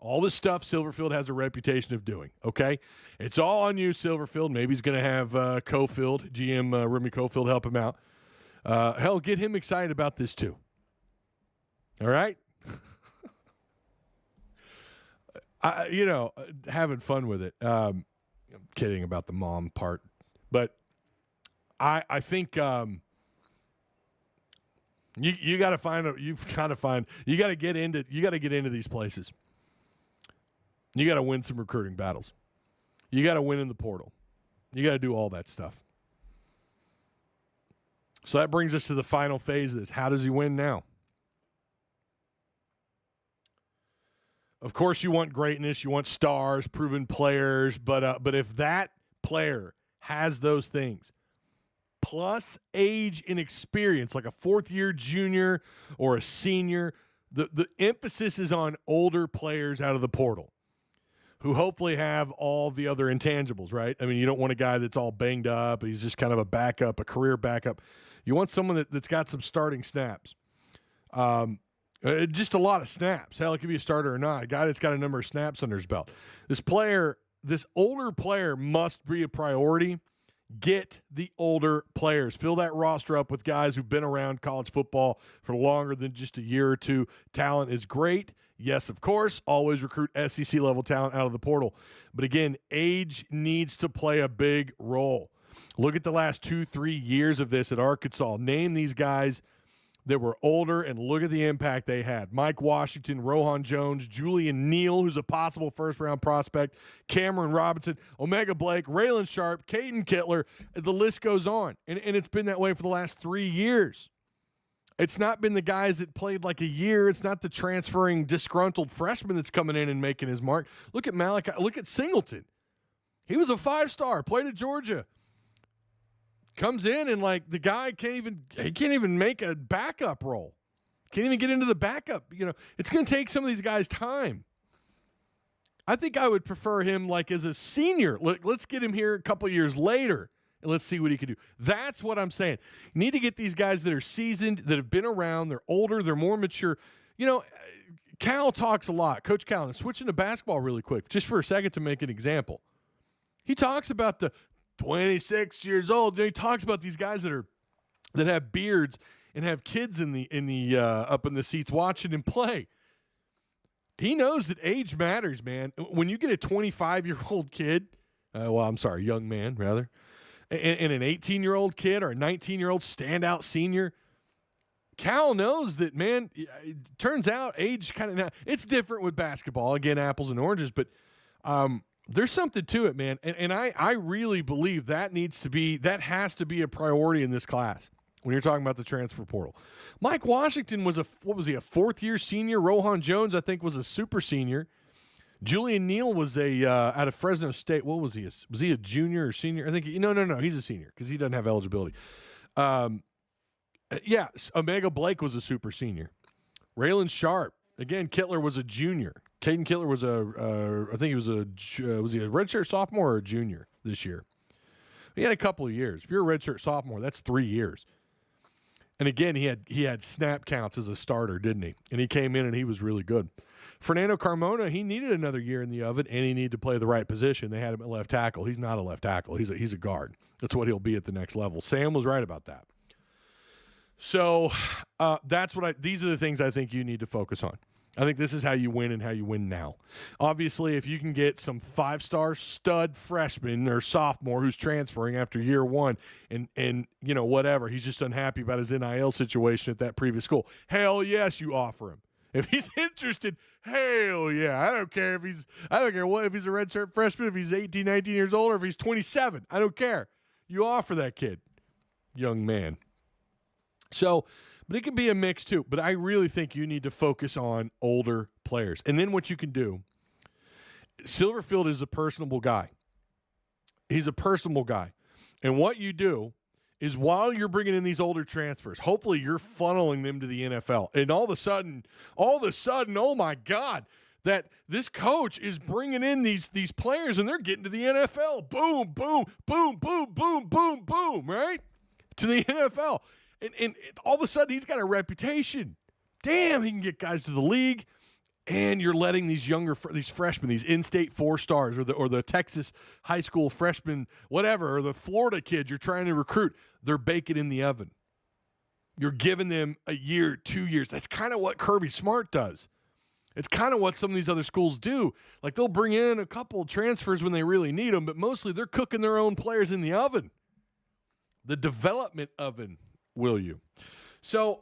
All this stuff Silverfield has a reputation of doing, okay? It's all on you, Silverfield. Maybe he's going to have Cofield, GM Remy Cofield, help him out. Hell, get him excited about this too. All right? Having fun with it. I'm kidding about the mom part. But I think you got to get into these places. You got to win some recruiting battles. You got to win in the portal. You got to do all that stuff. So that brings us to the final phase of this. How does he win now? Of course, you want greatness. You want stars, proven players. But if that player has those things, plus age and experience, like a fourth-year junior or a senior, the emphasis is on older players out of the portal who hopefully have all the other intangibles, right? I mean, you don't want a guy that's all banged up. He's just kind of a backup, a career backup. You want someone that's got some starting snaps. Just a lot of snaps. Hell, it could be a starter or not. A guy that's got a number of snaps under his belt. This older player must be a priority. Get the older players. Fill that roster up with guys who've been around college football for longer than just a year or two. Talent is great. Yes, of course. Always recruit SEC-level talent out of the portal. But again, age needs to play a big role. Look at the last 2-3 years of this at Arkansas. Name these guys that were older and look at the impact they had. Mike Washington, Rohan Jones, Julian Neal, who's a possible first-round prospect, Cameron Robinson, Omega Blake, Raylan Sharp, Caden Kittler. The list goes on. And it's been that way for the last 3 years. It's not been the guys that played like a year. It's not the transferring disgruntled freshman that's coming in and making his mark. Look at Malachi. Look at Singleton. He was a 5-star, played at Georgia. Comes in and the guy can't even make a backup role. Can't even get into the backup. It's going to take some of these guys time. I think I would prefer him as a senior. Let's get him here a couple years later and let's see what he can do. That's what I'm saying. You need to get these guys that are seasoned, that have been around, they're older, they're more mature. Cal talks a lot. Coach Cal, and switching to basketball really quick, just for a second to make an example. He talks about the 26 years old. He talks about these guys that have beards and have kids in the up in the seats watching him play. He knows that age matters, man. When you get a 25-year-old kid, young man rather, and an 18-year-old kid or a 19-year-old standout senior, Cal knows that, man. It turns out age it's different with basketball. Again, apples and oranges, but there's something to it, man. And I really believe that has to be a priority in this class when you're talking about the transfer portal. Mike Washington was a fourth-year senior. Rohan Jones, I think, was a super senior. Julian Neal was out of Fresno State. What was he? Was he a junior or senior? I think no. He's a senior because he doesn't have eligibility. Omega Blake was a super senior. Raylan Sharp, again, Kittler was a junior. Caden Kittler was I think he was was he a redshirt sophomore or a junior this year? He had a couple of years. If you're a redshirt sophomore, that's 3 years. And again, he had snap counts as a starter, didn't he? And he came in and he was really good. Fernando Carmona, he needed another year in the oven, and he needed to play the right position. They had him at left tackle. He's not a left tackle. He's a guard. That's what he'll be at the next level. Sam was right about that. So these are the things I think you need to focus on. I think this is how you win and how you win now. Obviously, if you can get some 5-star stud freshman or sophomore who's transferring after year one and whatever, he's just unhappy about his NIL situation at that previous school, hell yes, you offer him. If he's interested, hell yeah. I don't care if he's a redshirt freshman, if he's 18, 19 years old, or if he's 27. I don't care. You offer that kid, young man. So, but it can be a mix too. But I really think you need to focus on older players. And then what you can do, Silverfield is a personable guy. He's a personable guy. And what you do is while you're bringing in these older transfers, hopefully you're funneling them to the NFL. And all of a sudden, oh my God, that this coach is bringing in these players and they're getting to the NFL. Boom, boom, boom, boom, boom, boom, boom, right? To the NFL. And all of a sudden, he's got a reputation. Damn, he can get guys to the league. And you're letting these freshmen, these in-state 4-stars, or the Texas high school freshmen, whatever, or the Florida kids you're trying to recruit, they're baking in the oven. You're giving them a year, 2 years. That's kind of what Kirby Smart does. It's kind of what some of these other schools do. Like, they'll bring in a couple of transfers when they really need them, but mostly they're cooking their own players in the oven. The development oven. Will you? So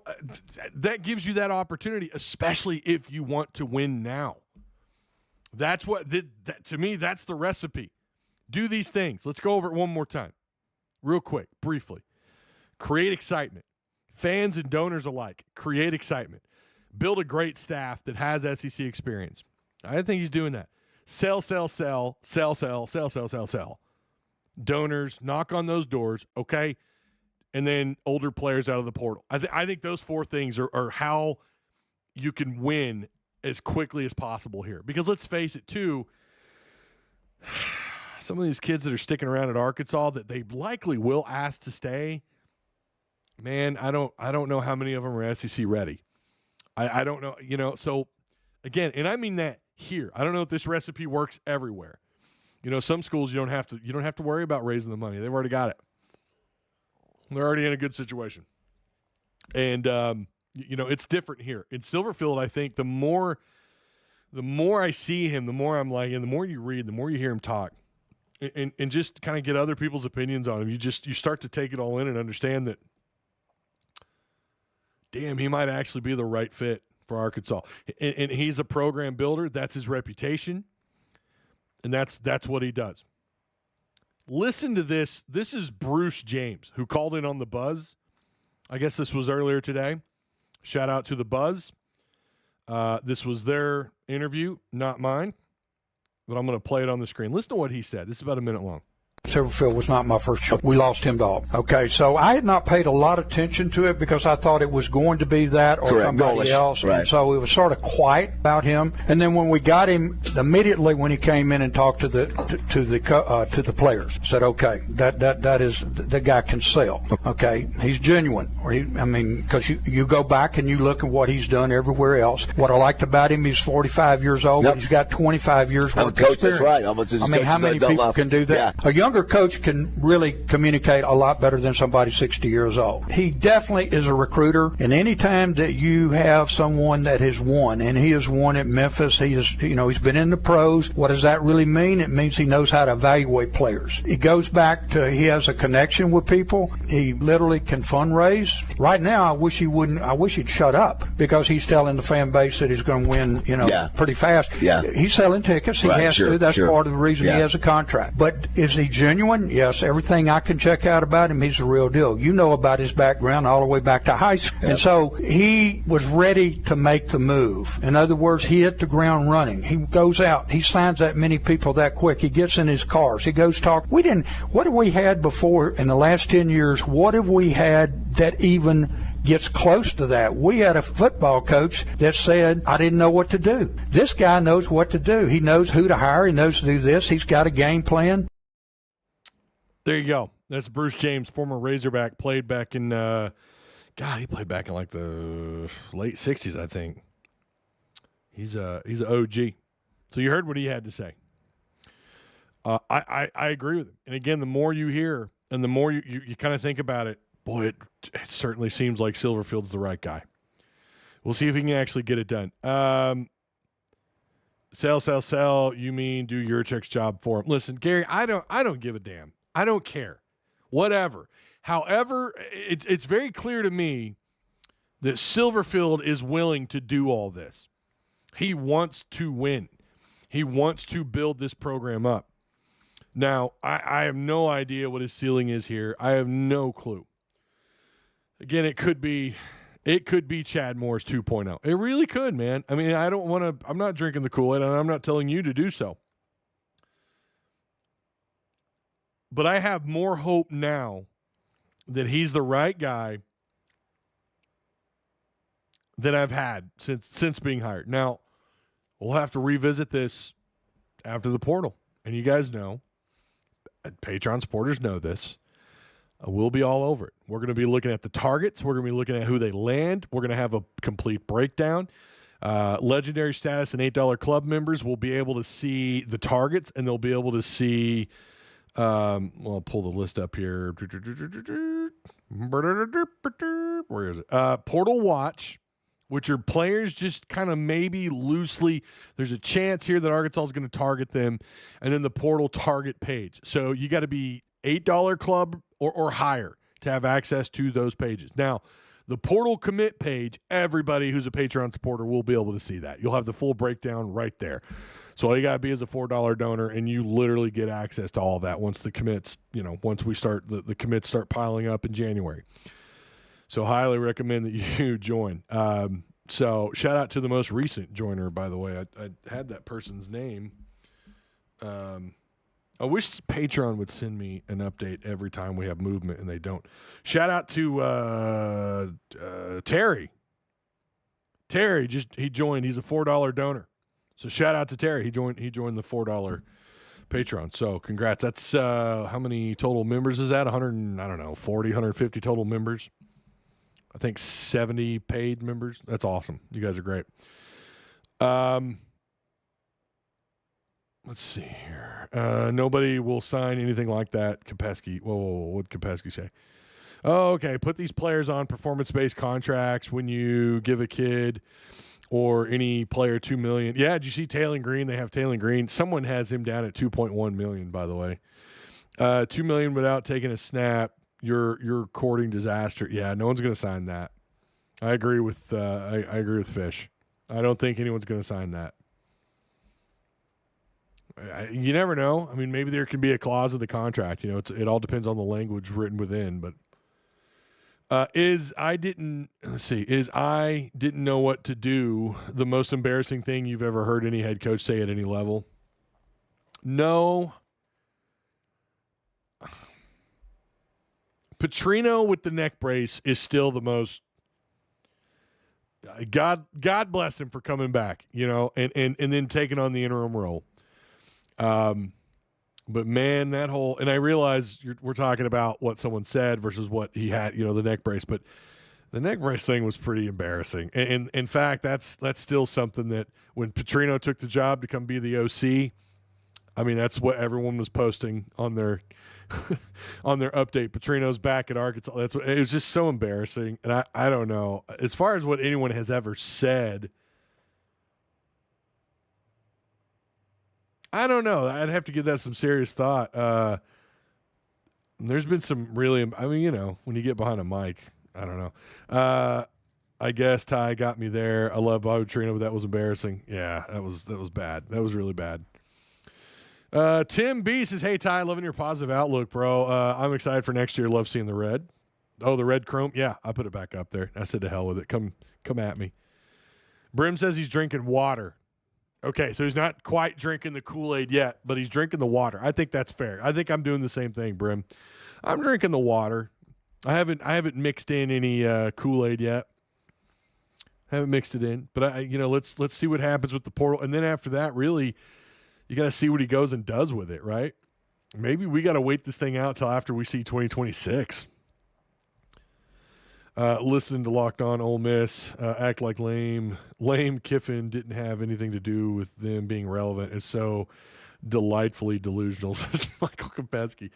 that gives you that opportunity, especially if you want to win now. That's what, to me, that's the recipe. Do these things. Let's go over it one more time. Real quick, briefly. Create excitement. Fans and donors alike, create excitement. Build a great staff that has SEC experience. I think he's doing that. Sell. Donors, knock on those doors, okay? And then older players out of the portal. I think those 4 things are how you can win as quickly as possible here. Because let's face it, too, some of these kids that are sticking around at Arkansas that they likely will ask to stay, man, I don't know how many of them are SEC ready. I don't know, so again, and I mean that here. I don't know if this recipe works everywhere. Some schools you don't have to worry about raising the money. They've already got it. They're already in a good situation. And, it's different here. In Silverfield, I think the more I see him, the more I'm like, and the more you read, the more you hear him talk, and just kind of get other people's opinions on him, you start to take it all in and understand that, damn, he might actually be the right fit for Arkansas. And he's a program builder. That's his reputation. And that's what he does. Listen to this. This is Bruce James, who called in on the Buzz. I guess this was earlier today. Shout out to the Buzz. This was their interview, not mine. But I'm going to play it on the screen. Listen to what he said. This is about a minute long. Silverfield was not my first choice. We lost him to Auburn. Okay, so I had not paid a lot of attention to it because I thought it was going to be that or somebody else. Right. And so it was sort of quiet about him. And then when we got him, immediately when he came in and talked to the players, said, okay, that is the guy can sell. Okay, he's genuine. Because you go back and you look at what he's done everywhere else. What I liked about him, he's 45 years old, but he's got 25 years worth of experience. That's right. How many people can do that? Yeah. A younger coach can really communicate a lot better than somebody 60 years old. He definitely is a recruiter, and any time that you have someone that has won, and he has won at Memphis, he's been in the pros. What does that really mean? It means he knows how to evaluate players. It goes back to he has a connection with people. He literally can fundraise. Right now, I wish he'd shut up because he's telling the fan base that he's going to win, pretty fast. Yeah. He's selling tickets. He has to. That's part of the reason he has a contract. But is he genuine? Yes. Everything I can check out about him, he's the real deal. You know about his background all the way back to high school. Yep. And so he was ready to make the move. In other words, he hit the ground running. He goes out. He signs that many people that quick. He gets in his cars. He goes talk. What have we had before in the last 10 years? What have we had that even gets close to that? We had a football coach that said, I didn't know what to do. This guy knows what to do. He knows who to hire. He knows to do this. He's got a game plan. There you go. That's Bruce James, former Razorback, played back in, he played back in like the late 60s, I think. He's an OG. So you heard what he had to say. I agree with him. And again, the more you hear and the more you kind of think about it, boy, it certainly seems like Silverfield's the right guy. We'll see if he can actually get it done. Sell. You mean do Yurchek's job for him? Listen, Gary, I don't give a damn. I don't care. Whatever. However, it's very clear to me that Silverfield is willing to do all this. He wants to win. He wants to build this program up. Now, I have no idea what his ceiling is here. I have no clue. Again, it could be Chad Moore's 2.0. It really could, man. I mean, I'm not drinking the Kool-Aid, and I'm not telling you to do so. But I have more hope now that he's the right guy than I've had since being hired. Now, we'll have to revisit this after the portal. And you guys know, Patreon supporters know this. We'll be all over it. We're going to be looking at the targets. We're going to be looking at who they land. We're going to have a complete breakdown. Legendary status and $8 club members will be able to see the targets, and they'll be able to see I'll pull the list up here. Where is it? Portal Watch, which are players just kind of maybe loosely. There's a chance here that Arkansas is going to target them, and then the portal target page. So you got to be $8 club or higher to have access to those pages. Now, the portal commit page, everybody who's a Patreon supporter will be able to see that. You'll have the full breakdown right there. So all you got to be is a $4 donor, and you literally get access to all of that once the commits, once we start, the commits start piling up in January. So highly recommend that you join. So shout out to the most recent joiner, by the way. I had that person's name. I wish Patreon would send me an update every time we have movement, and they don't. Shout out to Terry. Terry he joined. He's a $4 donor. So shout out to Terry. He joined the $4 Patreon. So congrats. That's how many total members is that? 40, 150 total members. I think 70 paid members. That's awesome. You guys are great. Let's see here. Nobody will sign anything like that. Kopesky. Whoa, what did Kopesky say? Oh, okay. Put these players on performance-based contracts when you give a kid or any player $2 million. Yeah, did you see Taylor Green? They have Taylor Green. Someone has him down at $2.1 million, by the way. $2 million without taking a snap. You're courting disaster. Yeah, no one's going to sign that. I agree with I agree with Fish. I don't think anyone's going to sign that. You never know. I mean, maybe there can be a clause in the contract. It all depends on the language written within. But is I didn't know what to do the most embarrassing thing you've ever heard any head coach say at any level? No. Petrino with the neck brace is still the most. God bless him for coming back, and then taking on the interim role. But man, that whole, and I realize we're talking about what someone said versus what he had, the neck brace, but the neck brace thing was pretty embarrassing. And in fact, that's still something that when Petrino took the job to come be the OC, I mean, that's what everyone was posting on their on their update. Petrino's back at Arkansas. It was just so embarrassing. And I don't know, as far as what anyone has ever said, I don't know. I'd have to give that some serious thought. There's been some really, when you get behind a mic, I don't know. I guess Ty got me there. I love Bobby Petrino, but that was embarrassing. Yeah, that was bad. That was really bad. Tim B says, "Hey Ty, loving your positive outlook, bro. I'm excited for next year. Love seeing the red. Oh, the red chrome. Yeah, I put it back up there. I said to hell with it. Come at me." Brim says he's drinking water. Okay, so he's not quite drinking the Kool-Aid yet, but he's drinking the water. I think that's fair. I think I'm doing the same thing, Brim. I'm drinking the water. I haven't mixed in any Kool-Aid yet. I haven't mixed it in, but let's see what happens with the portal, and then after that, really, you got to see what he goes and does with it, right? Maybe we got to wait this thing out till after we see 2026. Listening to Locked On Ole Miss, act like lame Kiffin didn't have anything to do with them being relevant is so delightfully delusional, says Michael Kopesky.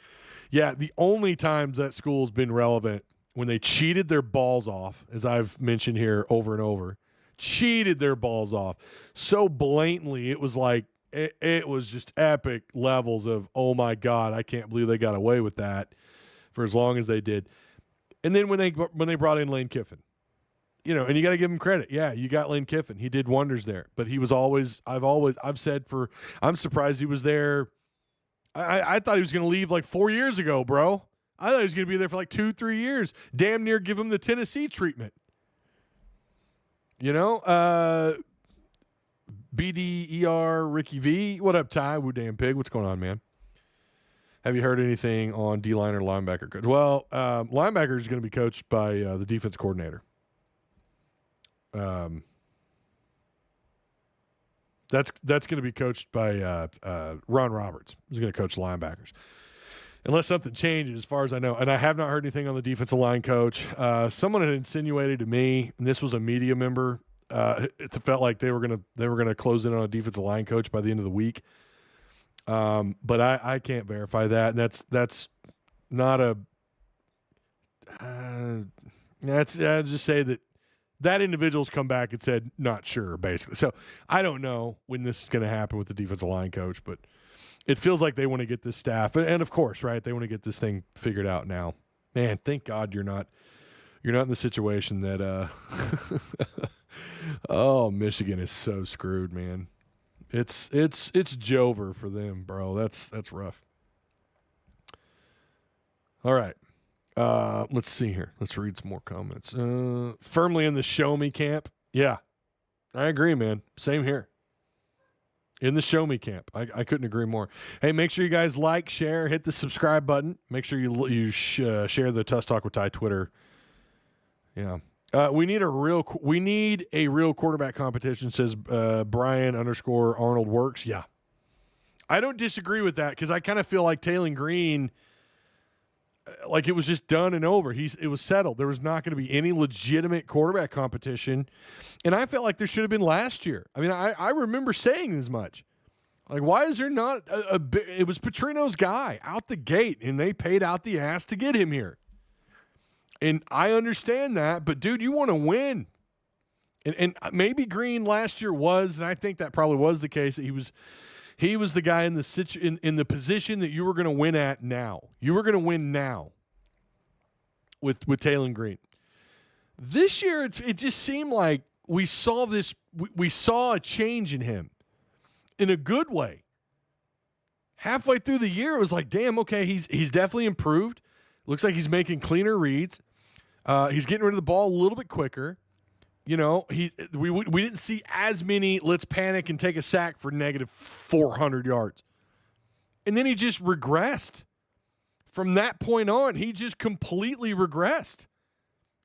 Yeah, the only times that school's been relevant when they cheated their balls off, as I've mentioned here over and over, cheated their balls off so blatantly, it was like it was just epic levels of, oh my God, I can't believe they got away with that for as long as they did. And then when they brought in Lane Kiffin, and you got to give him credit. Yeah, you got Lane Kiffin. He did wonders there. But he was always, I'm surprised he was there. I thought he was going to leave like 4 years ago, bro. I thought he was going to be there for like 2-3 years. Damn near give him the Tennessee treatment. BDER Ricky V. What up, Ty? Woo damn pig. What's going on, man? Have you heard anything on D-line or linebacker coach? Well, linebacker is going to be coached by the defense coordinator. That's going to be coached by Ron Roberts. He's going to coach linebackers. Unless something changes, as far as I know. And I have not heard anything on the defensive line coach. Someone had insinuated to me, and this was a media member, it felt like they were gonna close in on a defensive line coach by the end of the week. But I can't verify that. And that's not a I'd just say that individual's come back and said not sure, basically. So I don't know when this is going to happen with the defensive line coach, but it feels like they want to get this staff, and of course, right, they want to get this thing figured out now. Man, thank God you're not in the situation that oh, Michigan is so screwed, man. It's Jover for them, bro. That's rough. All right. Let's see here. Let's read some more comments. Firmly in the show me camp. Yeah, I agree, man. Same here. In the show me camp. I couldn't agree more. Hey, make sure you guys like, share, hit the subscribe button. Make sure you share the Tusk Talk with Ty Twitter. Yeah. We need a real quarterback competition, says Brian_Arnold Works. Yeah. I don't disagree with that because I kind of feel like Taylor Green, like it was just done and over. It was settled. There was not going to be any legitimate quarterback competition. And I felt like there should have been last year. I mean, I remember saying as much. Like, why is there not it was Petrino's guy out the gate, and they paid out the ass to get him here. And I understand that, but dude, you want to win. And maybe Green last year was, and I think that probably was the case. He was the guy in the position that you were going to win at now. You were going to win now with Taylor Green. This year, it just seemed like we saw this. We saw a change in him in a good way. Halfway through the year, it was like, damn, okay, he's definitely improved. Looks like he's making cleaner reads. He's getting rid of the ball a little bit quicker. We didn't see as many let's panic and take a sack for negative 400 yards. And then he just regressed. From that point on, he just completely regressed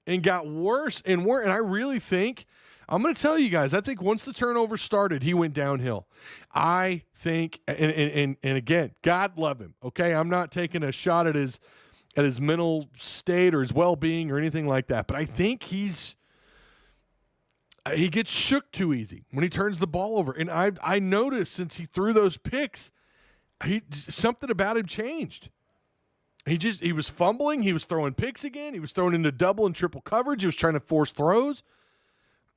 and got worse and worse. And I really think, I'm going to tell you guys, I think once the turnover started, he went downhill. I think, and again, God love him, okay? I'm not taking a shot at his mental state or his well-being or anything like that. But I think he gets shook too easy when he turns the ball over. And I noticed since he threw those picks, something about him changed. He was fumbling. He was throwing picks again. He was throwing into double and triple coverage. He was trying to force throws.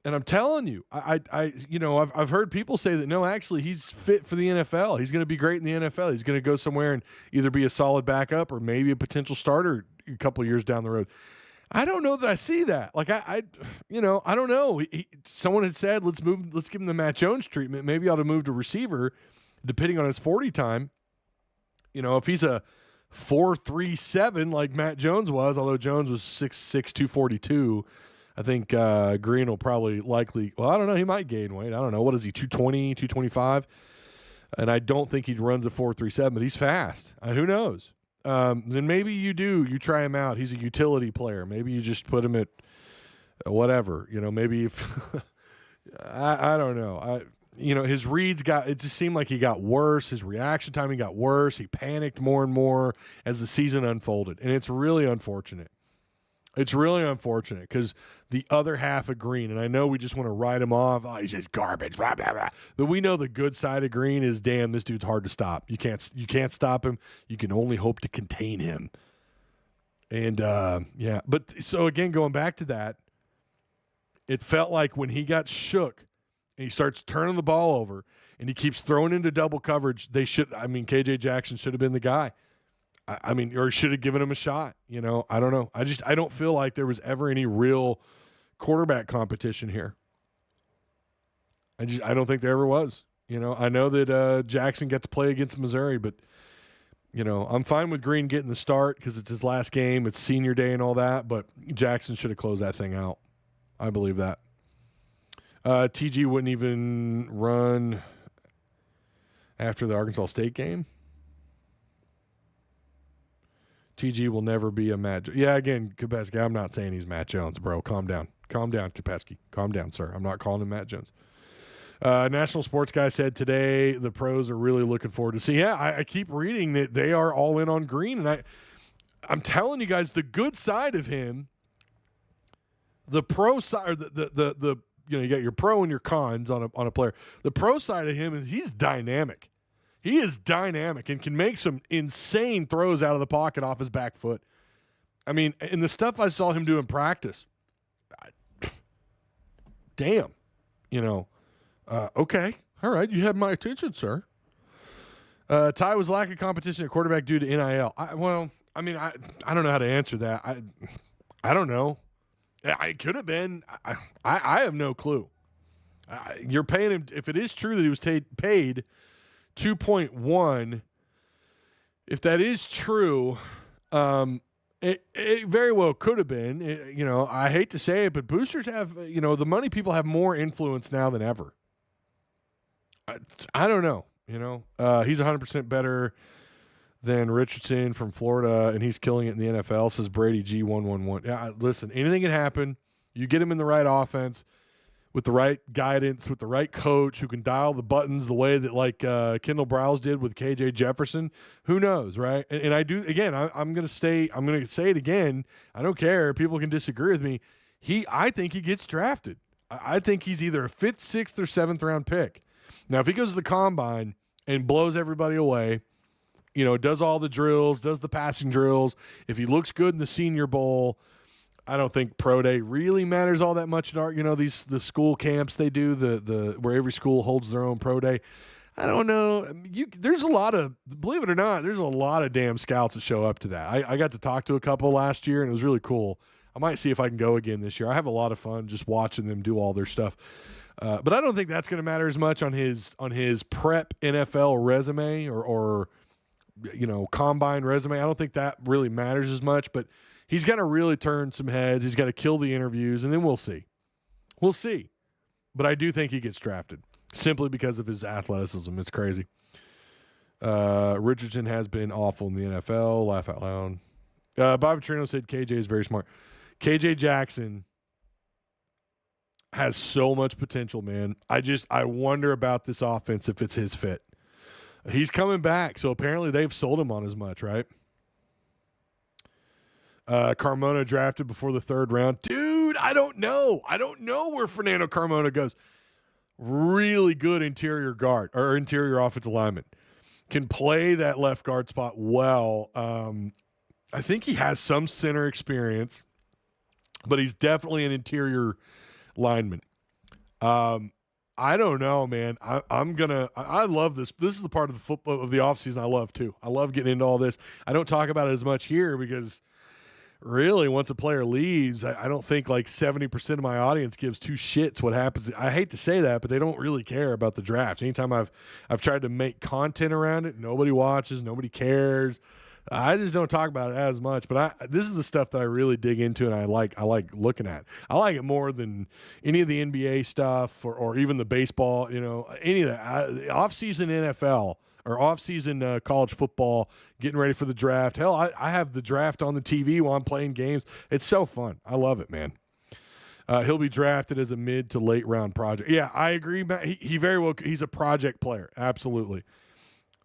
And I'm telling you, I've heard people say that, no, actually, he's fit for the NFL. He's going to be great in the NFL. He's going to go somewhere and either be a solid backup or maybe a potential starter a couple of years down the road. I don't know that I see that. Like, I don't know. Someone had said, let's give him the Matt Jones treatment. Maybe he ought to move to receiver, depending on his 40 time. If he's a 4.37 like Matt Jones was, although Jones was 6'6", 242, I think Green will probably I don't know, he might gain weight. I don't know. What is he, 220, 225? And I don't think he runs a 4.37, but he's fast. Who knows? Then maybe you try him out. He's a utility player. Maybe you just put him at whatever. Maybe if I don't know. His reads it just seemed like he got worse. His reaction timing got worse. He panicked more and more as the season unfolded. And it's really unfortunate. It's really unfortunate because the other half of Green, and I know we just want to write him off. Oh, he's just garbage, blah, blah, blah. But we know the good side of Green is, damn, this dude's hard to stop. You can't stop him. You can only hope to contain him. And, but so again, going back to that, it felt like when he got shook and he starts turning the ball over and he keeps throwing into double coverage, KJ Jackson should have been the guy. Or should have given him a shot. I don't know. I don't feel like there was ever any real quarterback competition here. I don't think there ever was. I know that Jackson got to play against Missouri, but I'm fine with Green getting the start because it's his last game, it's senior day and all that. But Jackson should have closed that thing out. I believe that. TG wouldn't even run after the Arkansas State game. TG will never be a Matt Jones. Yeah, again, Kopesky, I'm not saying he's Matt Jones, bro. Calm down. Calm down, Kopesky. Calm down, sir. I'm not calling him Matt Jones. National Sports Guy said today the pros are really looking forward to see. Yeah, I keep reading that they are all in on Green, and I'm telling you guys the good side of him, the pro side, or the you got your pro and your cons on a player. The pro side of him is he's dynamic. He is dynamic and can make some insane throws out of the pocket off his back foot. In the stuff I saw him do in practice, damn, okay, all right, you have my attention, sir. Ty was lack of competition at quarterback due to NIL. I don't know how to answer that. I don't know. I could have been. I have no clue. You're paying him. If it is true that he was paid 2.1, if that is true, it very well could have been. I hate to say it, but boosters have, the money people have more influence now than ever. I don't know. He's 100% better than Richardson from Florida, and he's killing it in the NFL, says Brady G111. Yeah, listen, anything can happen. You get him in the right offense, with the right guidance, with the right coach who can dial the buttons the way that Kendall Browse did with KJ Jefferson. Who knows, right? And I do, again, I'm going to say it again. I don't care. People can disagree with me. I think he gets drafted. I think he's either a 5th, 6th, or 7th round pick. Now, if he goes to the combine and blows everybody away, does all the drills, does the passing drills, if he looks good in the Senior Bowl, I don't think pro day really matters all that much at our, the school camps they do, the where every school holds their own pro day. I don't know. There's a lot of, believe it or not, there's a lot of damn scouts that show up to that. I got to talk to a couple last year, and it was really cool. I might see if I can go again this year. I have a lot of fun just watching them do all their stuff. But I don't think that's going to matter as much on his prep NFL resume or combine resume. I don't think that really matters as much, but he's got to really turn some heads. He's got to kill the interviews, and then we'll see. We'll see. But I do think he gets drafted simply because of his athleticism. It's crazy. Richardson has been awful in the NFL. Laugh out loud. Bobby Trino said KJ is very smart. KJ Jackson has so much potential, man. I wonder about this offense if it's his fit. He's coming back, so apparently they've sold him on as much, right? Carmona drafted before the 3rd round. Dude, I don't know. I don't know where Fernando Carmona goes. Really good interior guard or interior offensive lineman. Can play that left guard spot well. I think he has some center experience, but he's definitely an interior lineman. I don't know, man. I love this. This is the part of the football of the offseason I love too. I love getting into all this. I don't talk about it as much here because really once a player leaves, I don't think like 70% of my audience gives two shits what happens. I hate to say that, but they don't really care about the draft. Anytime I've tried to make content around it, nobody watches, nobody cares. I just don't talk about it as much, but this is the stuff that I really dig into and I like looking at. I like it more than any of the NBA stuff or even the baseball, any of that. Off-season NFL or off-season college football, getting ready for the draft. Hell, I have the draft on the TV while I'm playing games. It's so fun. I love it, man. He'll be drafted as a mid to late round project. Yeah, I agree, Matt. He very well – he's a project player. Absolutely.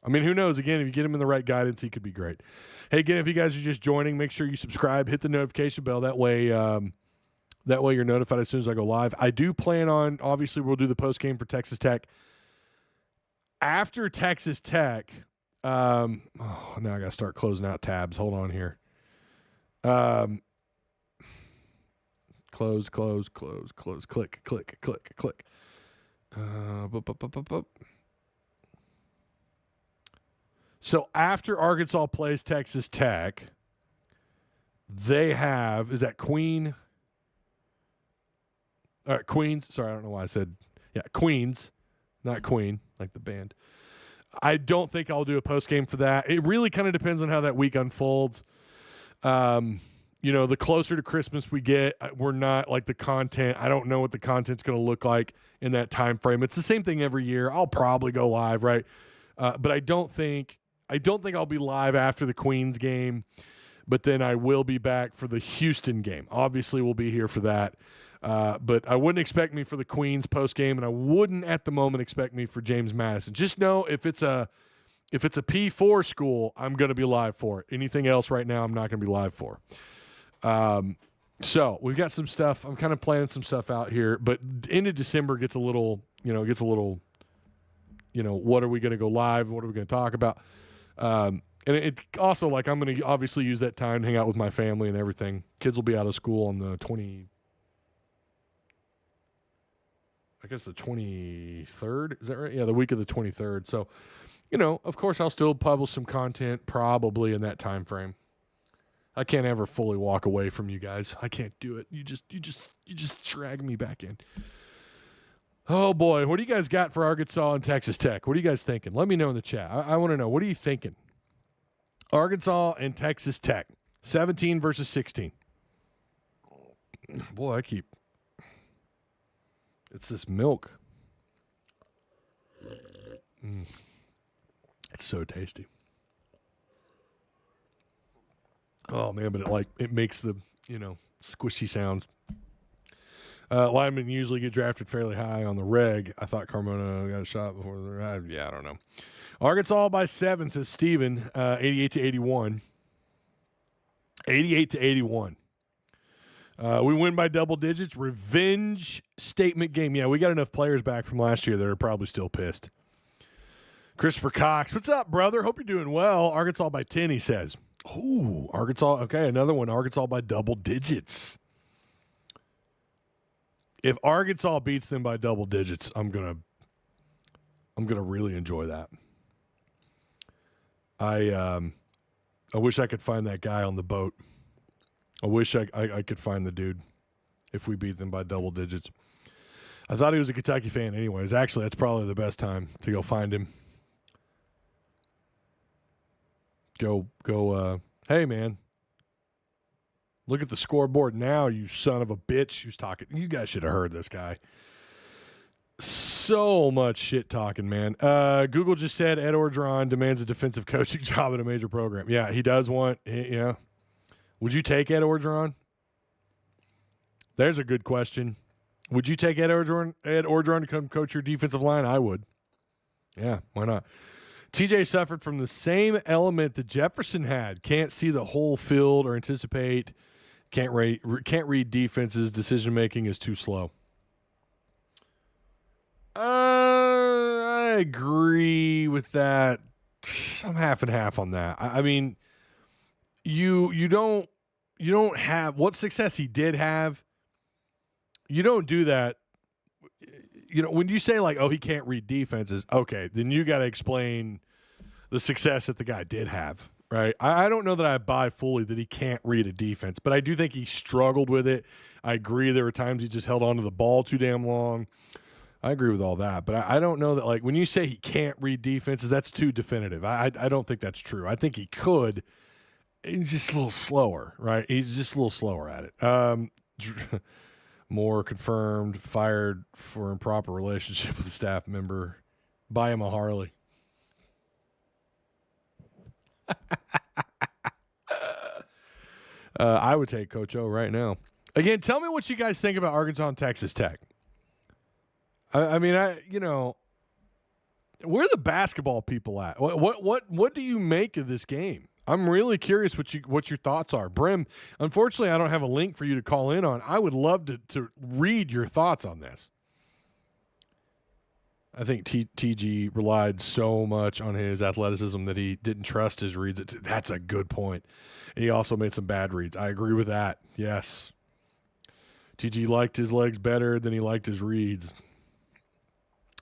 I mean, who knows? Again, if you get him in the right guidance, he could be great. Hey, again, if you guys are just joining, make sure you subscribe, hit the notification bell. That way you're notified as soon as I go live. I do plan on, obviously, we'll do the post game for Texas Tech. After Texas Tech, now I got to start closing out tabs. Hold on here. Close, click. So after Arkansas plays Texas Tech, they have, is that Queens? Sorry, I don't know why I said, Queens, not Queen, like the band. I don't think I'll do a post game for that. It really kind of depends on how that week unfolds. The closer to Christmas we get, we're not like the content. I don't know what the content's going to look like in that time frame. It's the same thing every year. I'll probably go live, right? But I don't think I'll be live after the Queens game. But then I will be back for the Houston game. Obviously, we'll be here for that. But I wouldn't expect me for the Queens post game, and I wouldn't at the moment expect me for James Madison. Just know if it's a P4 school, I'm going to be live for it. Anything else right now, I'm not going to be live for. So we've got some stuff. I'm kind of planning some stuff out here, but end of December gets a little, what are we going to go live? What are we going to talk about? And it also, like, I'm going to obviously use that time to hang out with my family and everything. Kids will be out of school on the 23rd. Is that right? Yeah, the week of the 23rd. So, of course, I'll still publish some content probably in that time frame. I can't ever fully walk away from you guys. I can't do it. You just drag me back in. Oh boy, what do you guys got for Arkansas and Texas Tech? What are you guys thinking? Let me know in the chat. I want to know. What are you thinking? Arkansas and Texas Tech, 17 versus 16. Boy, it's this milk. It's so tasty. Oh man, but it makes the squishy sounds. Linemen usually get drafted fairly high on the reg. I thought Carmona got a shot before the I don't know. Arkansas by 7, says Steven, 88-81. 88-81. We win by double digits. Revenge statement game. Yeah, we got enough players back from last year that are probably still pissed. Christopher Cox, what's up, brother? Hope you're doing well. Arkansas by 10, he says. Ooh, Arkansas. Okay, another one. Arkansas by double digits. If Arkansas beats them by double digits, I'm gonna really enjoy that. I wish I could find that guy on the boat. I wish I could find the dude if we beat them by double digits. I thought he was a Kentucky fan anyways. Actually, that's probably the best time to go find him. Go, hey, man. Look at the scoreboard now, you son of a bitch. Who's talking? You guys should have heard this guy. So much shit talking, man. Google just said Ed Orgeron demands a defensive coaching job at a major program. Yeah, he does want, yeah. Would you take Ed Orgeron? There's a good question. Would you take Ed Orgeron to come coach your defensive line? I would. Yeah, why not? TJ suffered from the same element that Jefferson had. Can't see the whole field or anticipate. Can't read defenses. Decision making is too slow. I agree with that. I'm half and half on that. I mean, you don't have what success he did have. You don't do that. When you say like, oh, he can't read defenses, okay, then you got to explain the success that the guy did have, right? I don't know that I buy fully that he can't read a defense, but I do think he struggled with it. I agree there were times he just held on to the ball too damn long. I agree with all that, but I don't know that, like, when you say he can't read defenses, that's too definitive. I don't think that's true. I think he could. He's just a little slower, right? He's just a little slower at it. More confirmed, fired for improper relationship with a staff member. Buy him a Harley. I would take Coach O right now. Again, tell me what you guys think about Arkansas and Texas Tech. I mean, where are the basketball people at? What do you make of this game? I'm really curious what your thoughts are. Brim, unfortunately, I don't have a link for you to call in on. I would love to read your thoughts on this. I think TG relied so much on his athleticism that he didn't trust his reads. That's a good point. And he also made some bad reads. I agree with that. Yes. TG liked his legs better than he liked his reads.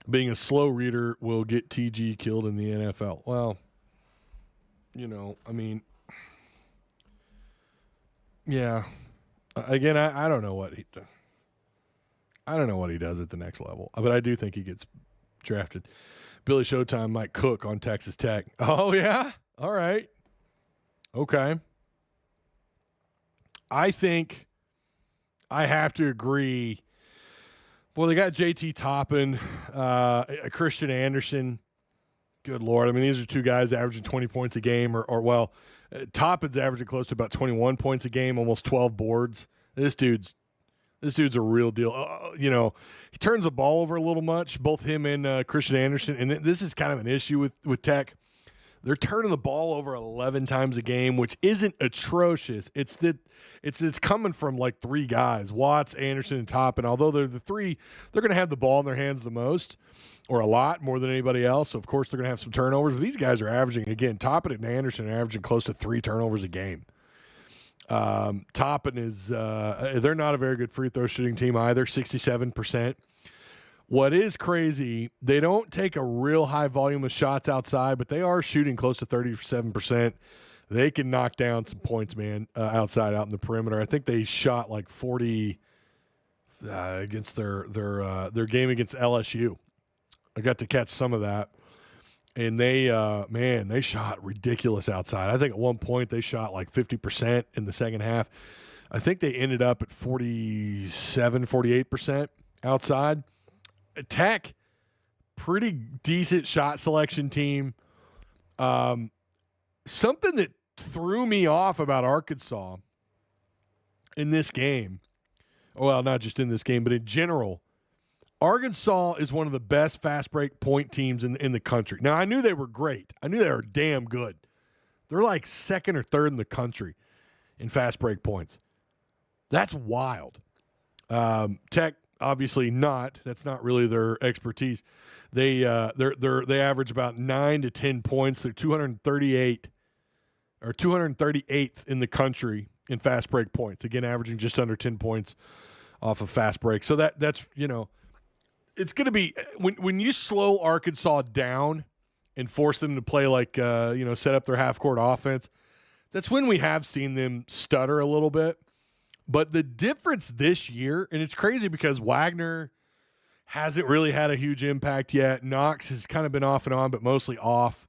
Being a slow reader will get TG killed in the NFL. Well, I mean, yeah. Again, I don't know what he does at the next level, but I do think he gets drafted. Billy Showtime might cook on Texas Tech. Oh, yeah? All right. Okay. I think I have to agree. Well, they got JT Toppin, Christian Anderson. Good Lord. I mean, these are two guys averaging 20 points a game, Toppin's averaging close to about 21 points a game, almost 12 boards. This dude's a real deal. He turns the ball over a little much, both him and Christian Anderson. And this is kind of an issue with Tech. They're turning the ball over 11 times a game, which isn't atrocious. It's coming from like three guys, Watts, Anderson, and Toppin. Although they're the three, they're going to have the ball in their hands the most, or a lot more than anybody else. So, of course, they're going to have some turnovers. But these guys are averaging, again, Toppin and Anderson are averaging close to 3 turnovers a game. Toppin is they're not a very good free throw shooting team either, 67%. What is crazy, they don't take a real high volume of shots outside, but they are shooting close to 37%. They can knock down some points, man, outside, out in the perimeter. I think they shot like 40 against their game against LSU. I got to catch some of that. And they shot ridiculous outside. I think at one point they shot like 50% in the second half. I think they ended up at 47, 48% outside. Tech, pretty decent shot selection team. Something that threw me off about Arkansas in this game, well, not just in this game, but in general, Arkansas is one of the best fast break point teams in the country. Now, I knew they were great. I knew they were damn good. They're like second or third in the country in fast break points. That's wild. Tech, obviously not. That's not really their expertise. They average about 9 to 10 points. They're 238 or 238th in the country in fast break points. Again, averaging just under 10 points off of fast break. So that's it's going to be when you slow Arkansas down and force them to play like set up their half court offense. That's when we have seen them stutter a little bit. But the difference this year, and it's crazy because Wagner hasn't really had a huge impact yet. Knox has kind of been off and on, but mostly off.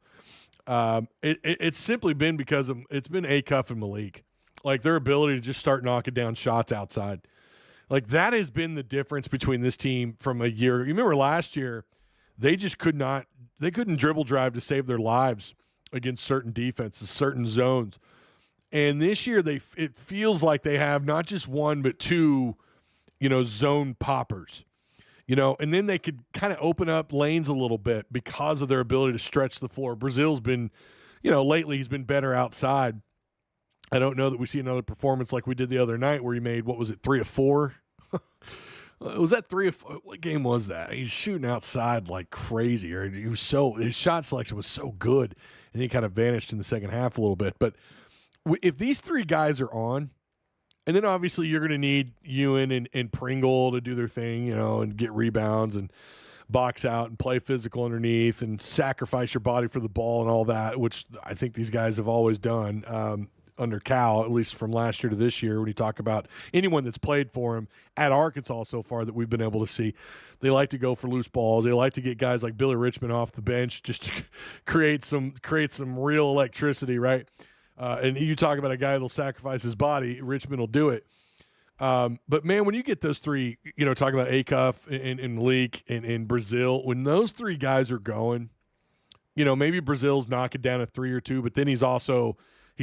It's simply been because it's been Acuff and Malik. Like their ability to just start knocking down shots outside. Like that has been the difference between this team from a year. You remember last year, they just couldn't dribble drive to save their lives against certain defenses, certain zones. And this year, it feels like they have not just one but two, zone poppers, and then they could kind of open up lanes a little bit because of their ability to stretch the floor. Brazil's been, lately he's been better outside. I don't know that we see another performance like we did the other night where he made, 3 of 4? Was that 3 of 4? What game was that? He's shooting outside like crazy. Or his shot selection was so good, and he kind of vanished in the second half a little bit. But if these three guys are on, and then obviously you're going to need Ewan and Pringle to do their thing, and get rebounds and box out and play physical underneath and sacrifice your body for the ball and all that, which I think these guys have always done under Cal, at least from last year to this year. When you talk about anyone that's played for him at Arkansas so far that we've been able to see, they like to go for loose balls. They like to get guys like Billy Richmond off the bench just to create some real electricity, right? And you talk about a guy that'll sacrifice his body, Richmond will do it. But, man, when you get those three, talking about Acuff and Malik and Brazil, when those three guys are going, maybe Brazil's knocking down a 3 or 2, but then he's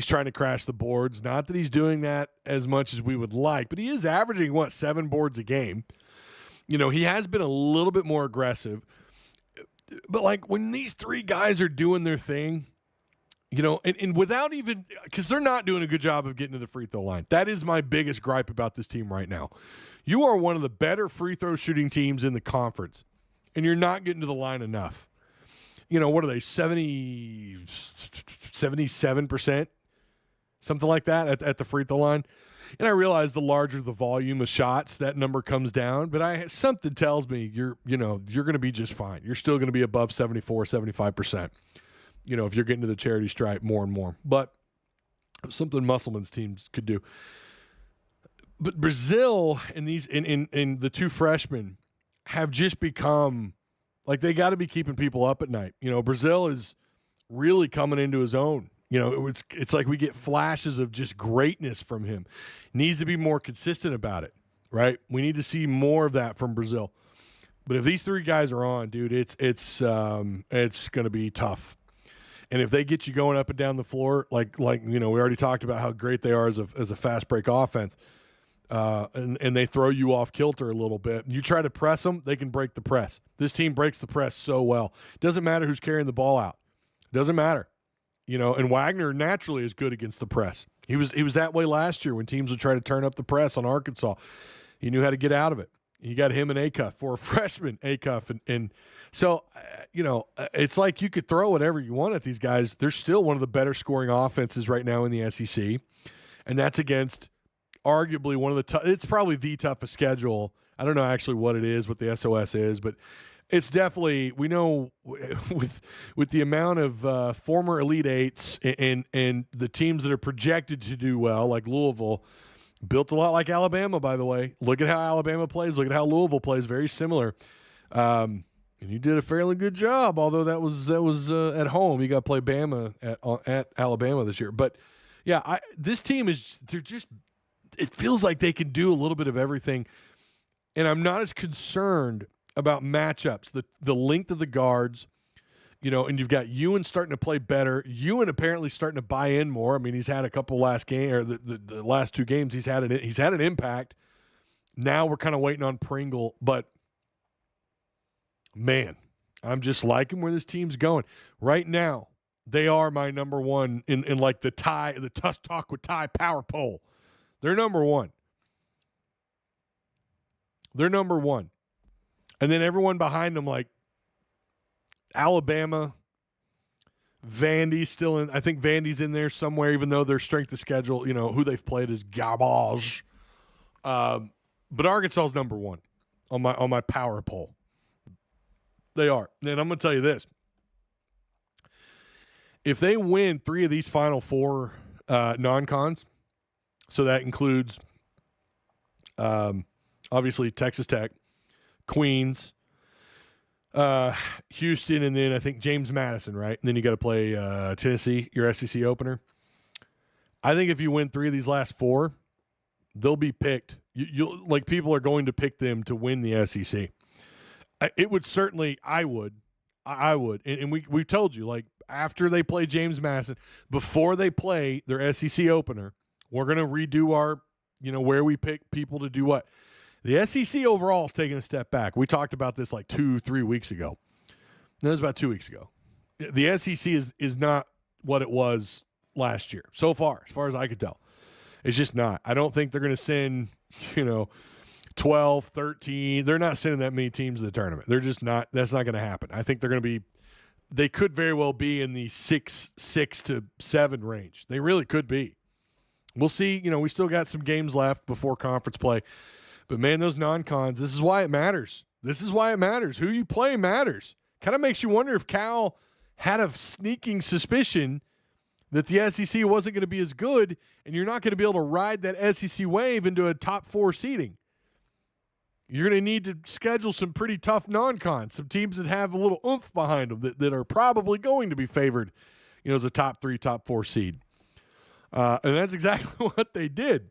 trying to crash the boards. Not that he's doing that as much as we would like, but he is averaging, 7 boards a game. He has been a little bit more aggressive. But, when these three guys are doing their thing, and without even – because they're not doing a good job of getting to the free throw line. That is my biggest gripe about this team right now. You are one of the better free throw shooting teams in the conference, and you're not getting to the line enough. What are they, 77%? Something like that at the free throw line. And I realize the larger the volume of shots, that number comes down. But something tells me you're going to be just fine. You're still going to be above 74, 75%. If you're getting to the charity stripe more and more. But something Musselman's teams could do. But Brazil and these in the two freshmen have just become like they got to be keeping people up at night. Brazil is really coming into his own. It's like we get flashes of just greatness from him. Needs to be more consistent about it, right? We need to see more of that from Brazil. But if these three guys are on, dude, it's going to be tough. And if they get you going up and down the floor, like we already talked about how great they are as a fast break offense, and they throw you off kilter a little bit. You try to press them, they can break the press. This team breaks the press so well. It doesn't matter who's carrying the ball out. It doesn't matter. And Wagner naturally is good against the press. He was that way last year when teams would try to turn up the press on Arkansas. He knew how to get out of it. You got him and Acuff for a freshman, Acuff. And so, it's like you could throw whatever you want at these guys. They're still one of the better scoring offenses right now in the SEC. And that's against arguably one of the it's probably the toughest schedule. I don't know actually what it is, what the SOS is, but it's definitely, we know with the amount of former Elite Eights and the teams that are projected to do well, like Louisville, built a lot like Alabama, by the way. Look at how Alabama plays. Look at how Louisville plays. Very similar. And you did a fairly good job, although that was at home. You got to play Bama at Alabama this year. But, yeah, this team it feels like they can do a little bit of everything. And I'm not as concerned about matchups, the length of the guards, and you've got Ewan starting to play better. Ewan apparently starting to buy in more. I mean, he's had a couple last game or the last two games. He's had an impact. Now we're kind of waiting on Pringle, but man, I'm just liking where this team's going right now. They are my number one in like the Tusk Talk with Ty power poll. They're number one. They're number one. And then everyone behind them, like Alabama, Vandy's still in. I think Vandy's in there somewhere, even though their strength of schedule, who they've played is garbage. But Arkansas's number one on my power poll. They are. And I'm going to tell you this. If they win 3 of these final 4 non-cons, so that includes obviously Texas Tech, Queens, Houston, and then I think James Madison, right? And then you got to play Tennessee, your SEC opener. I think if you win 3 of these last 4, they'll be picked. You'll like people are going to pick them to win the SEC. It would certainly, I would, and we told you, like after they play James Madison, before they play their SEC opener, we're gonna redo our, where we pick people to do what. The SEC overall is taking a step back. We talked about this like 2-3 weeks ago. No, it was about 2 weeks ago. The SEC is not what it was last year so far as I could tell. It's just not. I don't think they're going to send, 12, 13. They're not sending that many teams to the tournament. They're just not. That's not going to happen. I think they're going to be – they could very well be in the 6 to 7 range. They really could be. We'll see. We still got some games left before conference play. But, man, those non-cons, this is why it matters. Who you play matters. Kind of makes you wonder if Cal had a sneaking suspicion that the SEC wasn't going to be as good and you're not going to be able to ride that SEC wave into a top 4 seeding. You're going to need to schedule some pretty tough non-cons, some teams that have a little oomph behind them that are probably going to be favored, as a top 3, top 4 seed. And that's exactly what they did.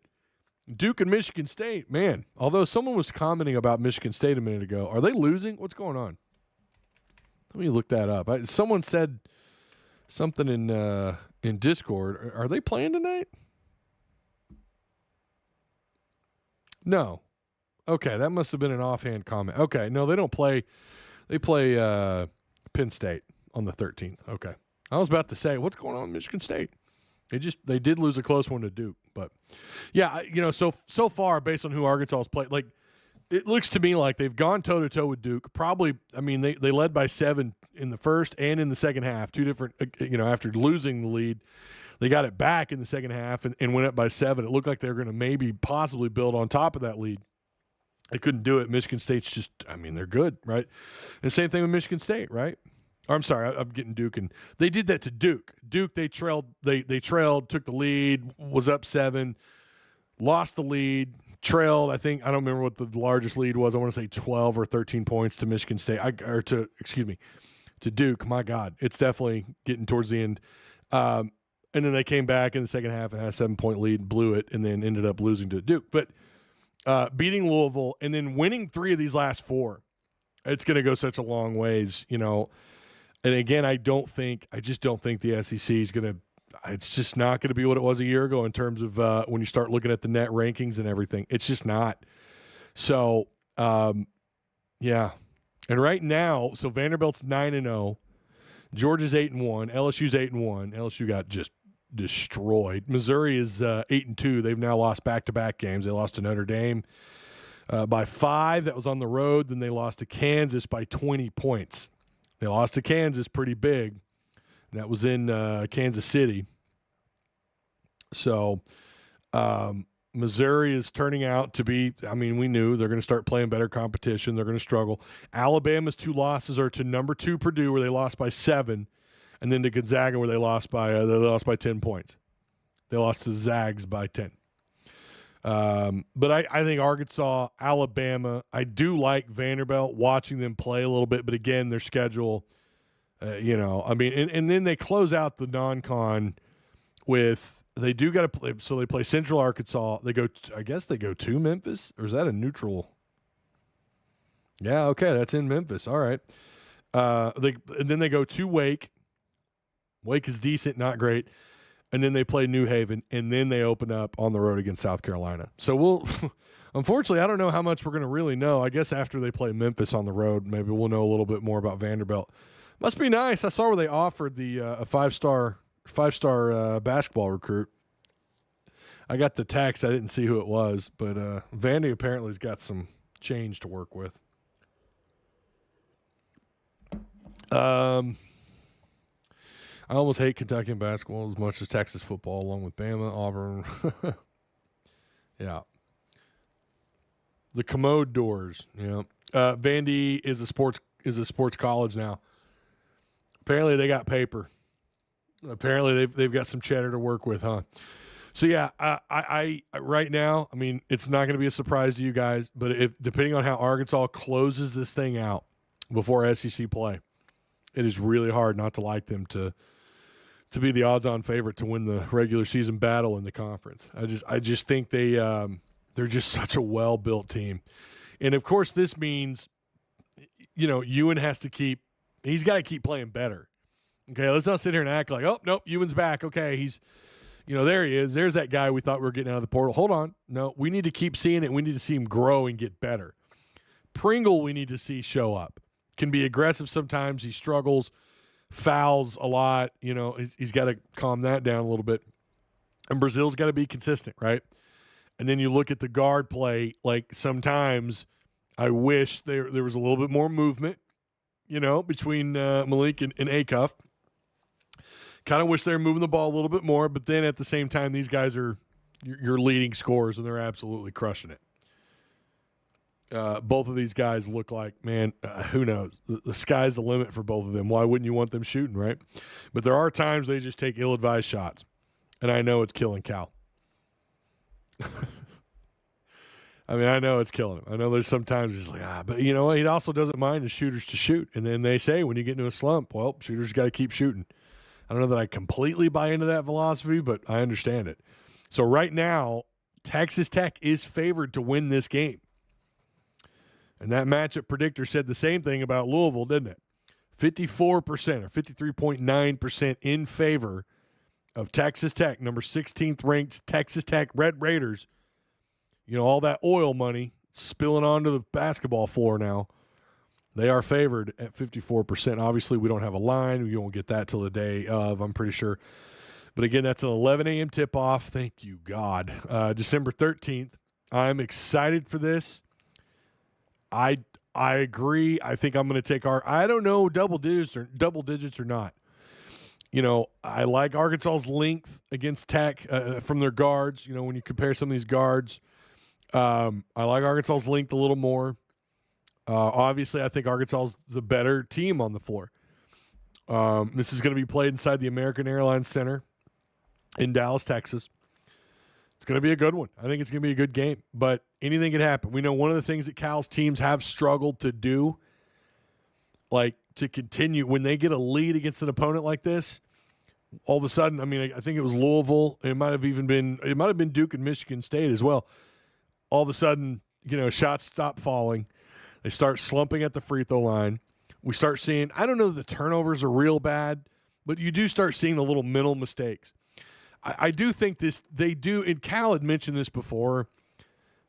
Duke and Michigan State, man, although someone was commenting about Michigan State a minute ago, are they losing? What's going on? Let me look that up. Someone said something in Discord. Are they playing tonight? No. Okay, that must have been an offhand comment. Okay, no, they don't play. They play Penn State on the 13th. Okay. I was about to say, what's going on with Michigan State? They did lose a close one to Duke, but yeah, so far based on who Arkansas has played, like it looks to me like they've gone toe-to-toe with Duke. Probably, I mean, they led by 7 in the first and in the second half. Two different, after losing the lead, they got it back in the second half and went up by 7. It looked like they were going to maybe possibly build on top of that lead. They couldn't do it. Michigan State's just, I mean, they're good, right? And same thing with Michigan State, right? Or, I'm sorry, I'm getting Duke. And they did that to Duke. Duke, they trailed, took the lead, was up 7, lost the lead, trailed, I don't remember what the largest lead was. I want to say 12 or 13 points to Michigan State, to Duke. My God, it's definitely getting towards the end. And then they came back in the second half and had a 7-point lead, blew it, and then ended up losing to Duke. But beating Louisville and then winning 3 of these last 4, it's going to go such a long ways, And again, I just don't think the SEC is going to. It's just not going to be what it was a year ago in terms of when you start looking at the net rankings and everything. It's just not. So, yeah. And right now, so Vanderbilt's 9-0, Georgia's 8-1, LSU's 8-1. LSU got just destroyed. Missouri is 8-2. They've now lost back-to-back games. They lost to Notre Dame by 5. That was on the road. Then they lost to Kansas by 20 points. They lost to Kansas pretty big. And that was in Kansas City. So Missouri is turning out to be, I mean, we knew they're going to start playing better competition. They're going to struggle. Alabama's 2 losses are to number 2 Purdue, where they lost by 7, and then to Gonzaga, where they lost by 10 points. They lost to the Zags by 10. But I think Arkansas, Alabama, I do like Vanderbilt, watching them play a little bit. But again, their schedule – and then they close out the non-con with they do got to play. So they play Central Arkansas. They go to Memphis, or is that a neutral? Yeah, okay, that's in Memphis. All right. And then they go to Wake. Wake is decent, not great. And then they play New Haven, and then they open up on the road against South Carolina. So we'll unfortunately, I don't know how much we're going to really know. I guess after they play Memphis on the road, maybe we'll know a little bit more about Vanderbilt. Must be nice. I saw where they offered the a five-star basketball recruit. I got the text. I didn't see who it was, but Vandy apparently has got some change to work with. I almost hate Kentucky in basketball as much as Texas football, along with Bama, Auburn. Yeah. The Commode Doors. Yeah. Vandy is a sports college now. Apparently they got paper. Apparently they've got some cheddar to work with, huh? So yeah, I right now, I mean, it's not going to be a surprise to you guys, but if depending on how Arkansas closes this thing out before SEC play, it is really hard not to like them to be the odds-on favorite to win the regular season battle in the conference. I just think they're just such a well-built team, and of course this means, Ewan he's got to keep playing better. Okay, let's not sit here and act like, oh nope, Ewan's back. Okay, he's, there he is. There's that guy we thought we were getting out of the portal. Hold on, no, we need to keep seeing it. We need to see him grow and get better. Pringle, we need to see show up. Can be aggressive sometimes. He struggles, fouls a lot. He's got to calm that down a little bit. And Brazil's got to be consistent, right? And then you look at the guard play. Like sometimes I wish there was a little bit more movement, between Malik and Acuff. Kind of wish they were moving the ball a little bit more. But then at the same time, these guys are your leading scorers, and they're absolutely crushing it. Both of these guys look like, man, who knows? The sky's the limit for both of them. Why wouldn't you want them shooting, right? But there are times they just take ill-advised shots, and I know it's killing Cal. I mean, I know it's killing him. I know there's sometimes he's like, but you know what? He also doesn't mind his shooters to shoot. And then they say when you get into a slump, well, shooters got to keep shooting. I don't know that I completely buy into that philosophy, but I understand it. So right now, Texas Tech is favored to win this game. And that matchup predictor said the same thing about Louisville, didn't it? 54% or 53.9% in favor of Texas Tech, number 16th ranked Texas Tech Red Raiders. All that oil money spilling onto the basketball floor now. They are favored at 54%. Obviously, we don't have a line. We won't get that till the day of, I'm pretty sure. But again, that's an 11 a.m. tip-off. Thank you, God. December 13th. I'm excited for this. I agree. I think I'm going to take I don't know double digits or not. I like Arkansas's length against Tech from their guards. When you compare some of these guards, I like Arkansas's length a little more. Obviously, I think Arkansas's the better team on the floor. This is going to be played inside the American Airlines Center in Dallas, Texas. It's going to be a good one. I think it's going to be a good game, but anything can happen. We know one of the things that Cal's teams have struggled to do, like to continue when they get a lead against an opponent like this, all of a sudden, I think it was Louisville. It might have been Duke and Michigan State as well. All of a sudden, shots stop falling. They start slumping at the free throw line. We start seeing, I don't know if the turnovers are real bad, but you do start seeing the little mental mistakes. I do think they do, and Cal had mentioned this before,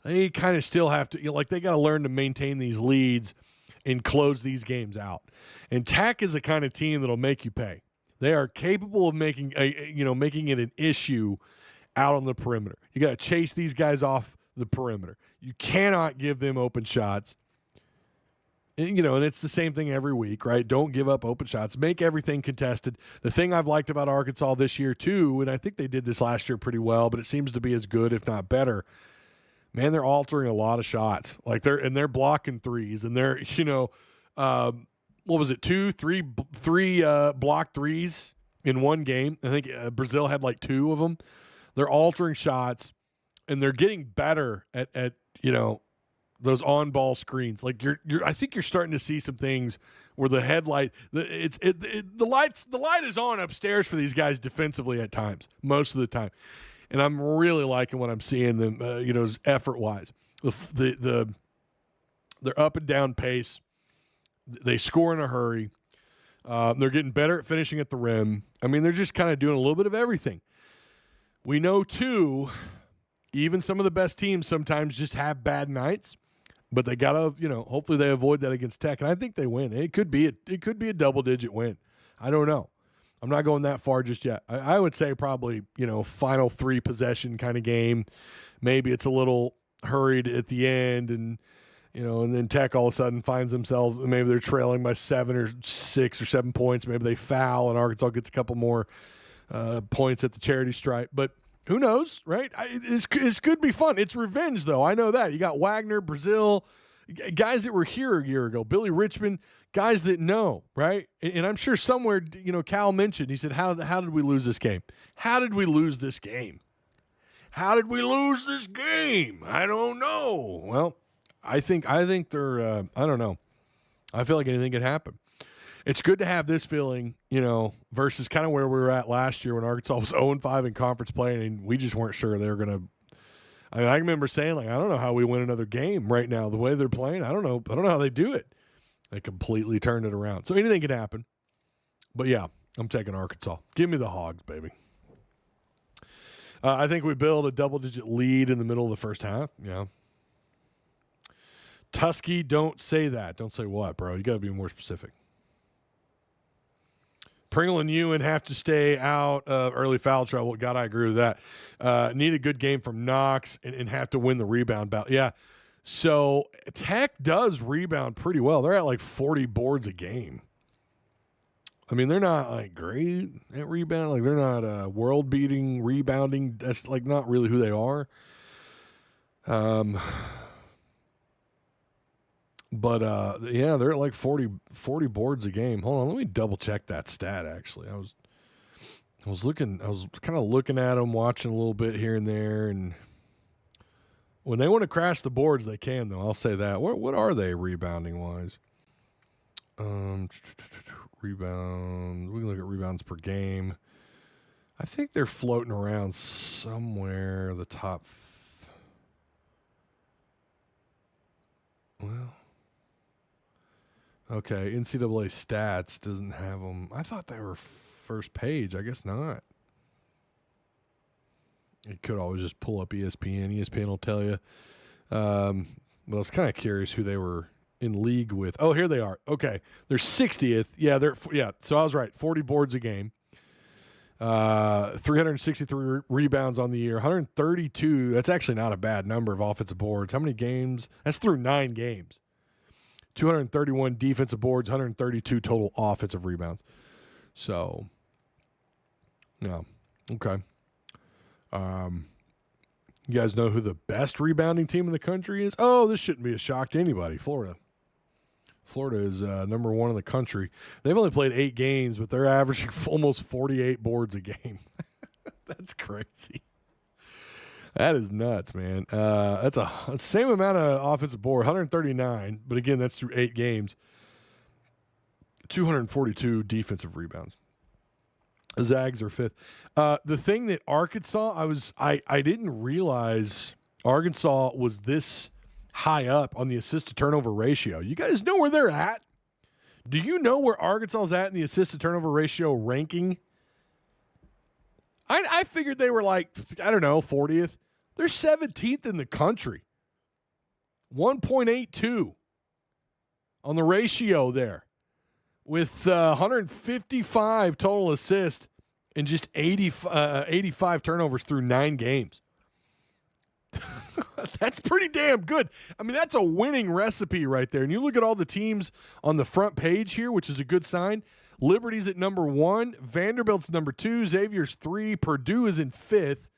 they kind of still have to, they got to learn to maintain these leads and close these games out. And Tech is the kind of team that'll make you pay. They are capable of making it an issue out on the perimeter. You got to chase these guys off the perimeter. You cannot give them open shots. And it's the same thing every week, right? Don't give up open shots. Make everything contested. The thing I've liked about Arkansas this year too, and I think they did this last year pretty well, but it seems to be as good, if not better. Man, they're altering a lot of shots. They're blocking threes, and they're, what was it, three blocked threes in one game. I think Brazil had 2 of them. They're altering shots, and they're getting better at those on-ball screens. I think you're starting to see some things where the headlight, the light is on upstairs for these guys defensively at times, most of the time. And I'm really liking what I'm seeing them, effort-wise. Their up and down pace. They score in a hurry. They're getting better at finishing at the rim. They're just kind of doing a little bit of everything. We know, too, even some of the best teams sometimes just have bad nights, but they got to, hopefully they avoid that against Tech, and I think they win. It could be a double-digit win. I don't know. I'm not going that far just yet. I would say probably, final 3 possession kind of game. Maybe it's a little hurried at the end, and then Tech all of a sudden finds themselves, maybe they're trailing by 7 or 6 or 7 points. Maybe they foul, and Arkansas gets a couple more points at the charity stripe. But who knows, right? It's could be fun. It's revenge, though. I know that. You got Wagner, Brazil, guys that were here a year ago, Billy Richmond, guys that know, right? And I'm sure somewhere, Cal mentioned, he said, how did we lose this game? How did we lose this game? How did we lose this game? I don't know. Well, I think they're, I don't know. I feel like anything could happen. It's good to have this feeling, versus kind of where we were at last year when Arkansas was 0-5 in conference play, and we just weren't sure they were going to. I remember saying, I don't know how we win another game right now. The way they're playing, I don't know how they do it. They completely turned it around. So anything can happen. But, yeah, I'm taking Arkansas. Give me the Hogs, baby. I think we build a double-digit lead in the middle of the first half. Yeah. Tusky, don't say that. Don't say what, bro. You got to be more specific. Pringle and Ewan have to stay out of early foul trouble. God, I agree with that. Need a good game from Knox and have to win the rebound battle. Yeah. So Tech does rebound pretty well. They're at 40 boards a game. They're not great at rebound. They're not world-beating rebounding. That's not really who they are. But yeah, they're at 40 boards a game. Hold on, let me double check that stat. Actually, I was kind of looking at them, watching a little bit here and there, and when they want to crash the boards, they can, though. I'll say that. What are they rebounding wise? Rebound. We can look at rebounds per game. I think they're floating around somewhere the top. Well. Okay, NCAA stats doesn't have them. I thought they were first page. I guess not. You could always just pull up ESPN. ESPN will tell you. But I was kind of curious who they were in league with. Oh, here they are. Okay, they're 60th. Yeah, so I was right. 40 boards a game. 363 rebounds on the year. 132. That's actually not a bad number of offensive boards. How many games? That's through 9 games. 231 defensive boards, 132 total offensive rebounds. So, yeah, okay. You guys know who the best rebounding team in the country is? Oh, this shouldn't be a shock to anybody. Florida. Florida is number one in the country. They've only played 8 games, but they're averaging almost 48 boards a game. That's crazy. That is nuts, man. That's the same amount of offensive board, 139, but again, that's through 8 games. 242 defensive rebounds. Zags are 5th. The thing that Arkansas, I didn't realize Arkansas was this high up on the assist to turnover ratio. You guys know where they're at? Do you know where Arkansas is at in the assist to turnover ratio ranking? I figured they were like, I don't know, 40th. They're 17th in the country. 1.82 on the ratio there, with 155 total assists and just 85 turnovers through 9 games. That's pretty damn good. I mean, that's a winning recipe right there. And you look at all the teams on the front page here, which is a good sign. Liberty's at number 1. Vanderbilt's number 2. Xavier's 3. Purdue is in 5th.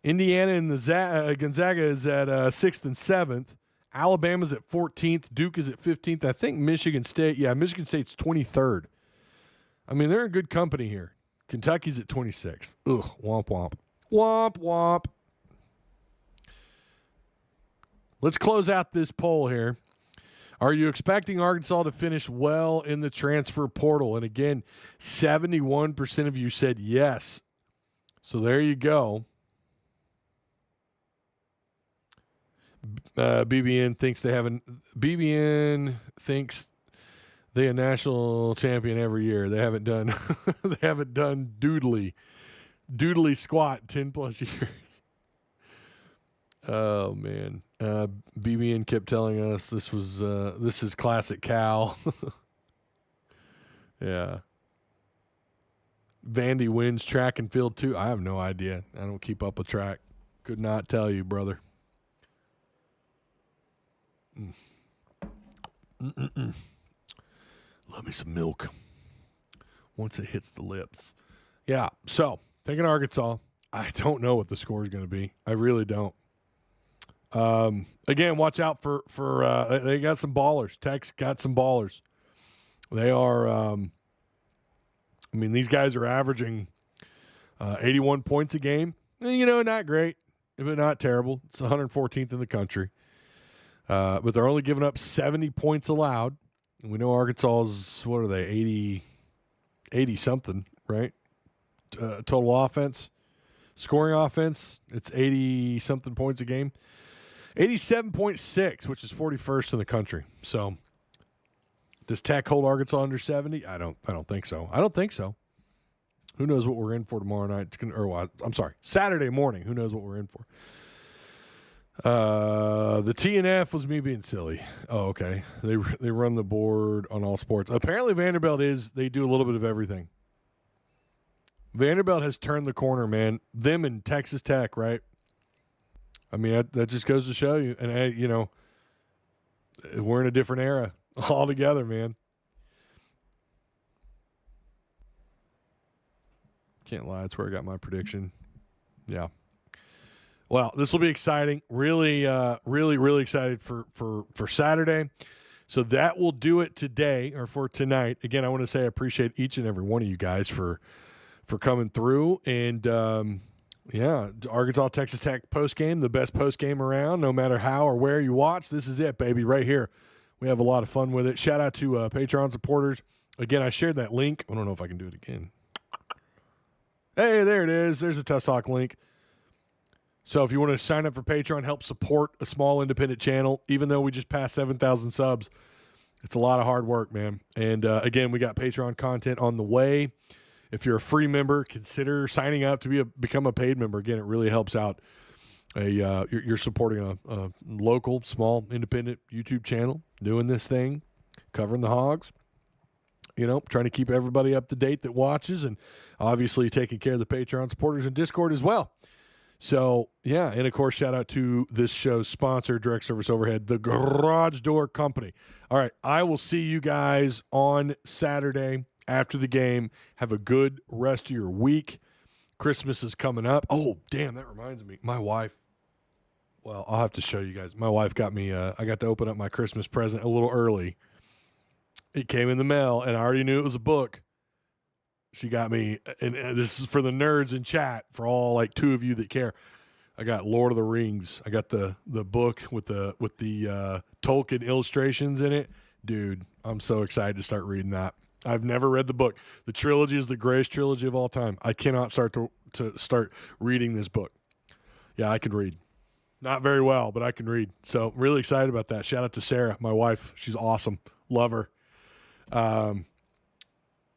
Indiana and the Gonzaga is at 6th and 7th. Alabama's at 14th. Duke is at 15th. I think Michigan State, Michigan State's 23rd. I mean, they're in good company here. Kentucky's at 26th. Ugh, womp womp. Womp womp. Let's close out this poll here. Are you expecting Arkansas to finish well in the transfer portal? And again, 71% of you said yes. So there you go. BBN thinks they a national champion every year. They haven't done doodly squat 10 plus years. Oh man. BBN kept telling us this is classic Cal. Yeah. Vandy wins track and field too. I have no idea. I don't keep up with track. Could not tell you, brother. Love me some milk once it hits the lips. Yeah, so taking Arkansas. I don't know what the score is going to be. I really don't. Again, watch out for they got some ballers. Tech's got some ballers. They are these guys are averaging 81 points a game. Not great, but not terrible. It's 114th in the country. But they're only giving up 70 points allowed. And we know Arkansas's, what are they, 80 something, right? Total offense. Scoring offense, it's 80 something points a game. 87.6, which is 41st in the country. So does Tech hold Arkansas under 70? I don't think so. I don't think so. Who knows what we're in for tomorrow night? Saturday morning. Who knows what we're in for? The TNF was me being silly. Oh, okay. They run the board on all sports. Apparently Vanderbilt they do a little bit of everything. Vanderbilt has turned the corner, man. Them and Texas Tech, right? I mean, that just goes to show you. And, we're in a different era altogether, man. Can't lie. That's where I got my prediction. Yeah. Well, this will be exciting. Really, really excited for Saturday. So that will do it today or for tonight. Again, I want to say I appreciate each and every one of you guys for coming through. And, Arkansas, Texas Tech postgame, the best postgame around, no matter how or where you watch. This is it, baby, right here. We have a lot of fun with it. Shout out to Patreon supporters. Again, I shared that link. I don't know if I can do it again. Hey, there it is. There's a Tusk Talk link. So if you want to sign up for Patreon, help support a small independent channel, even though we just passed 7,000 subs, it's a lot of hard work, man. And, again, we got Patreon content on the way. If you're a free member, consider signing up to become a paid member. Again, it really helps out. You're supporting a local, small, independent YouTube channel, doing this thing, covering the hogs, trying to keep everybody up to date that watches, and obviously taking care of the Patreon supporters in Discord as well. So, yeah, and of course, shout out to this show's sponsor, Direct Service Overhead, the Garage Door Company. All right, I will see you guys on Saturday after the game. Have a good rest of your week. Christmas is coming up. Oh, damn, that reminds me. My wife, well, I'll have to show you guys. My wife got me, I got to open up my Christmas present a little early. It came in the mail, and I already knew it was a book. She got me, and this is for the nerds in chat, for all like two of you that care. I got Lord of the Rings. I got the book with the Tolkien illustrations in it. Dude, I'm so excited to start reading that. I've never read the book. The trilogy is the greatest trilogy of all time. I cannot start to start reading this book. Yeah, I can read. Not very well, but I can read. So really excited about that. Shout out to Sarah, my wife. She's awesome. Love her.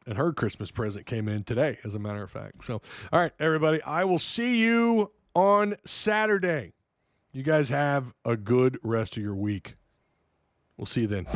And her Christmas present came in today, as a matter of fact. So, all right, everybody, I will see you on Saturday. You guys have a good rest of your week. We'll see you then.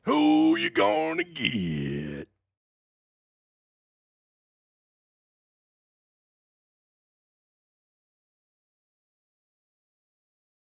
Who you gonna get?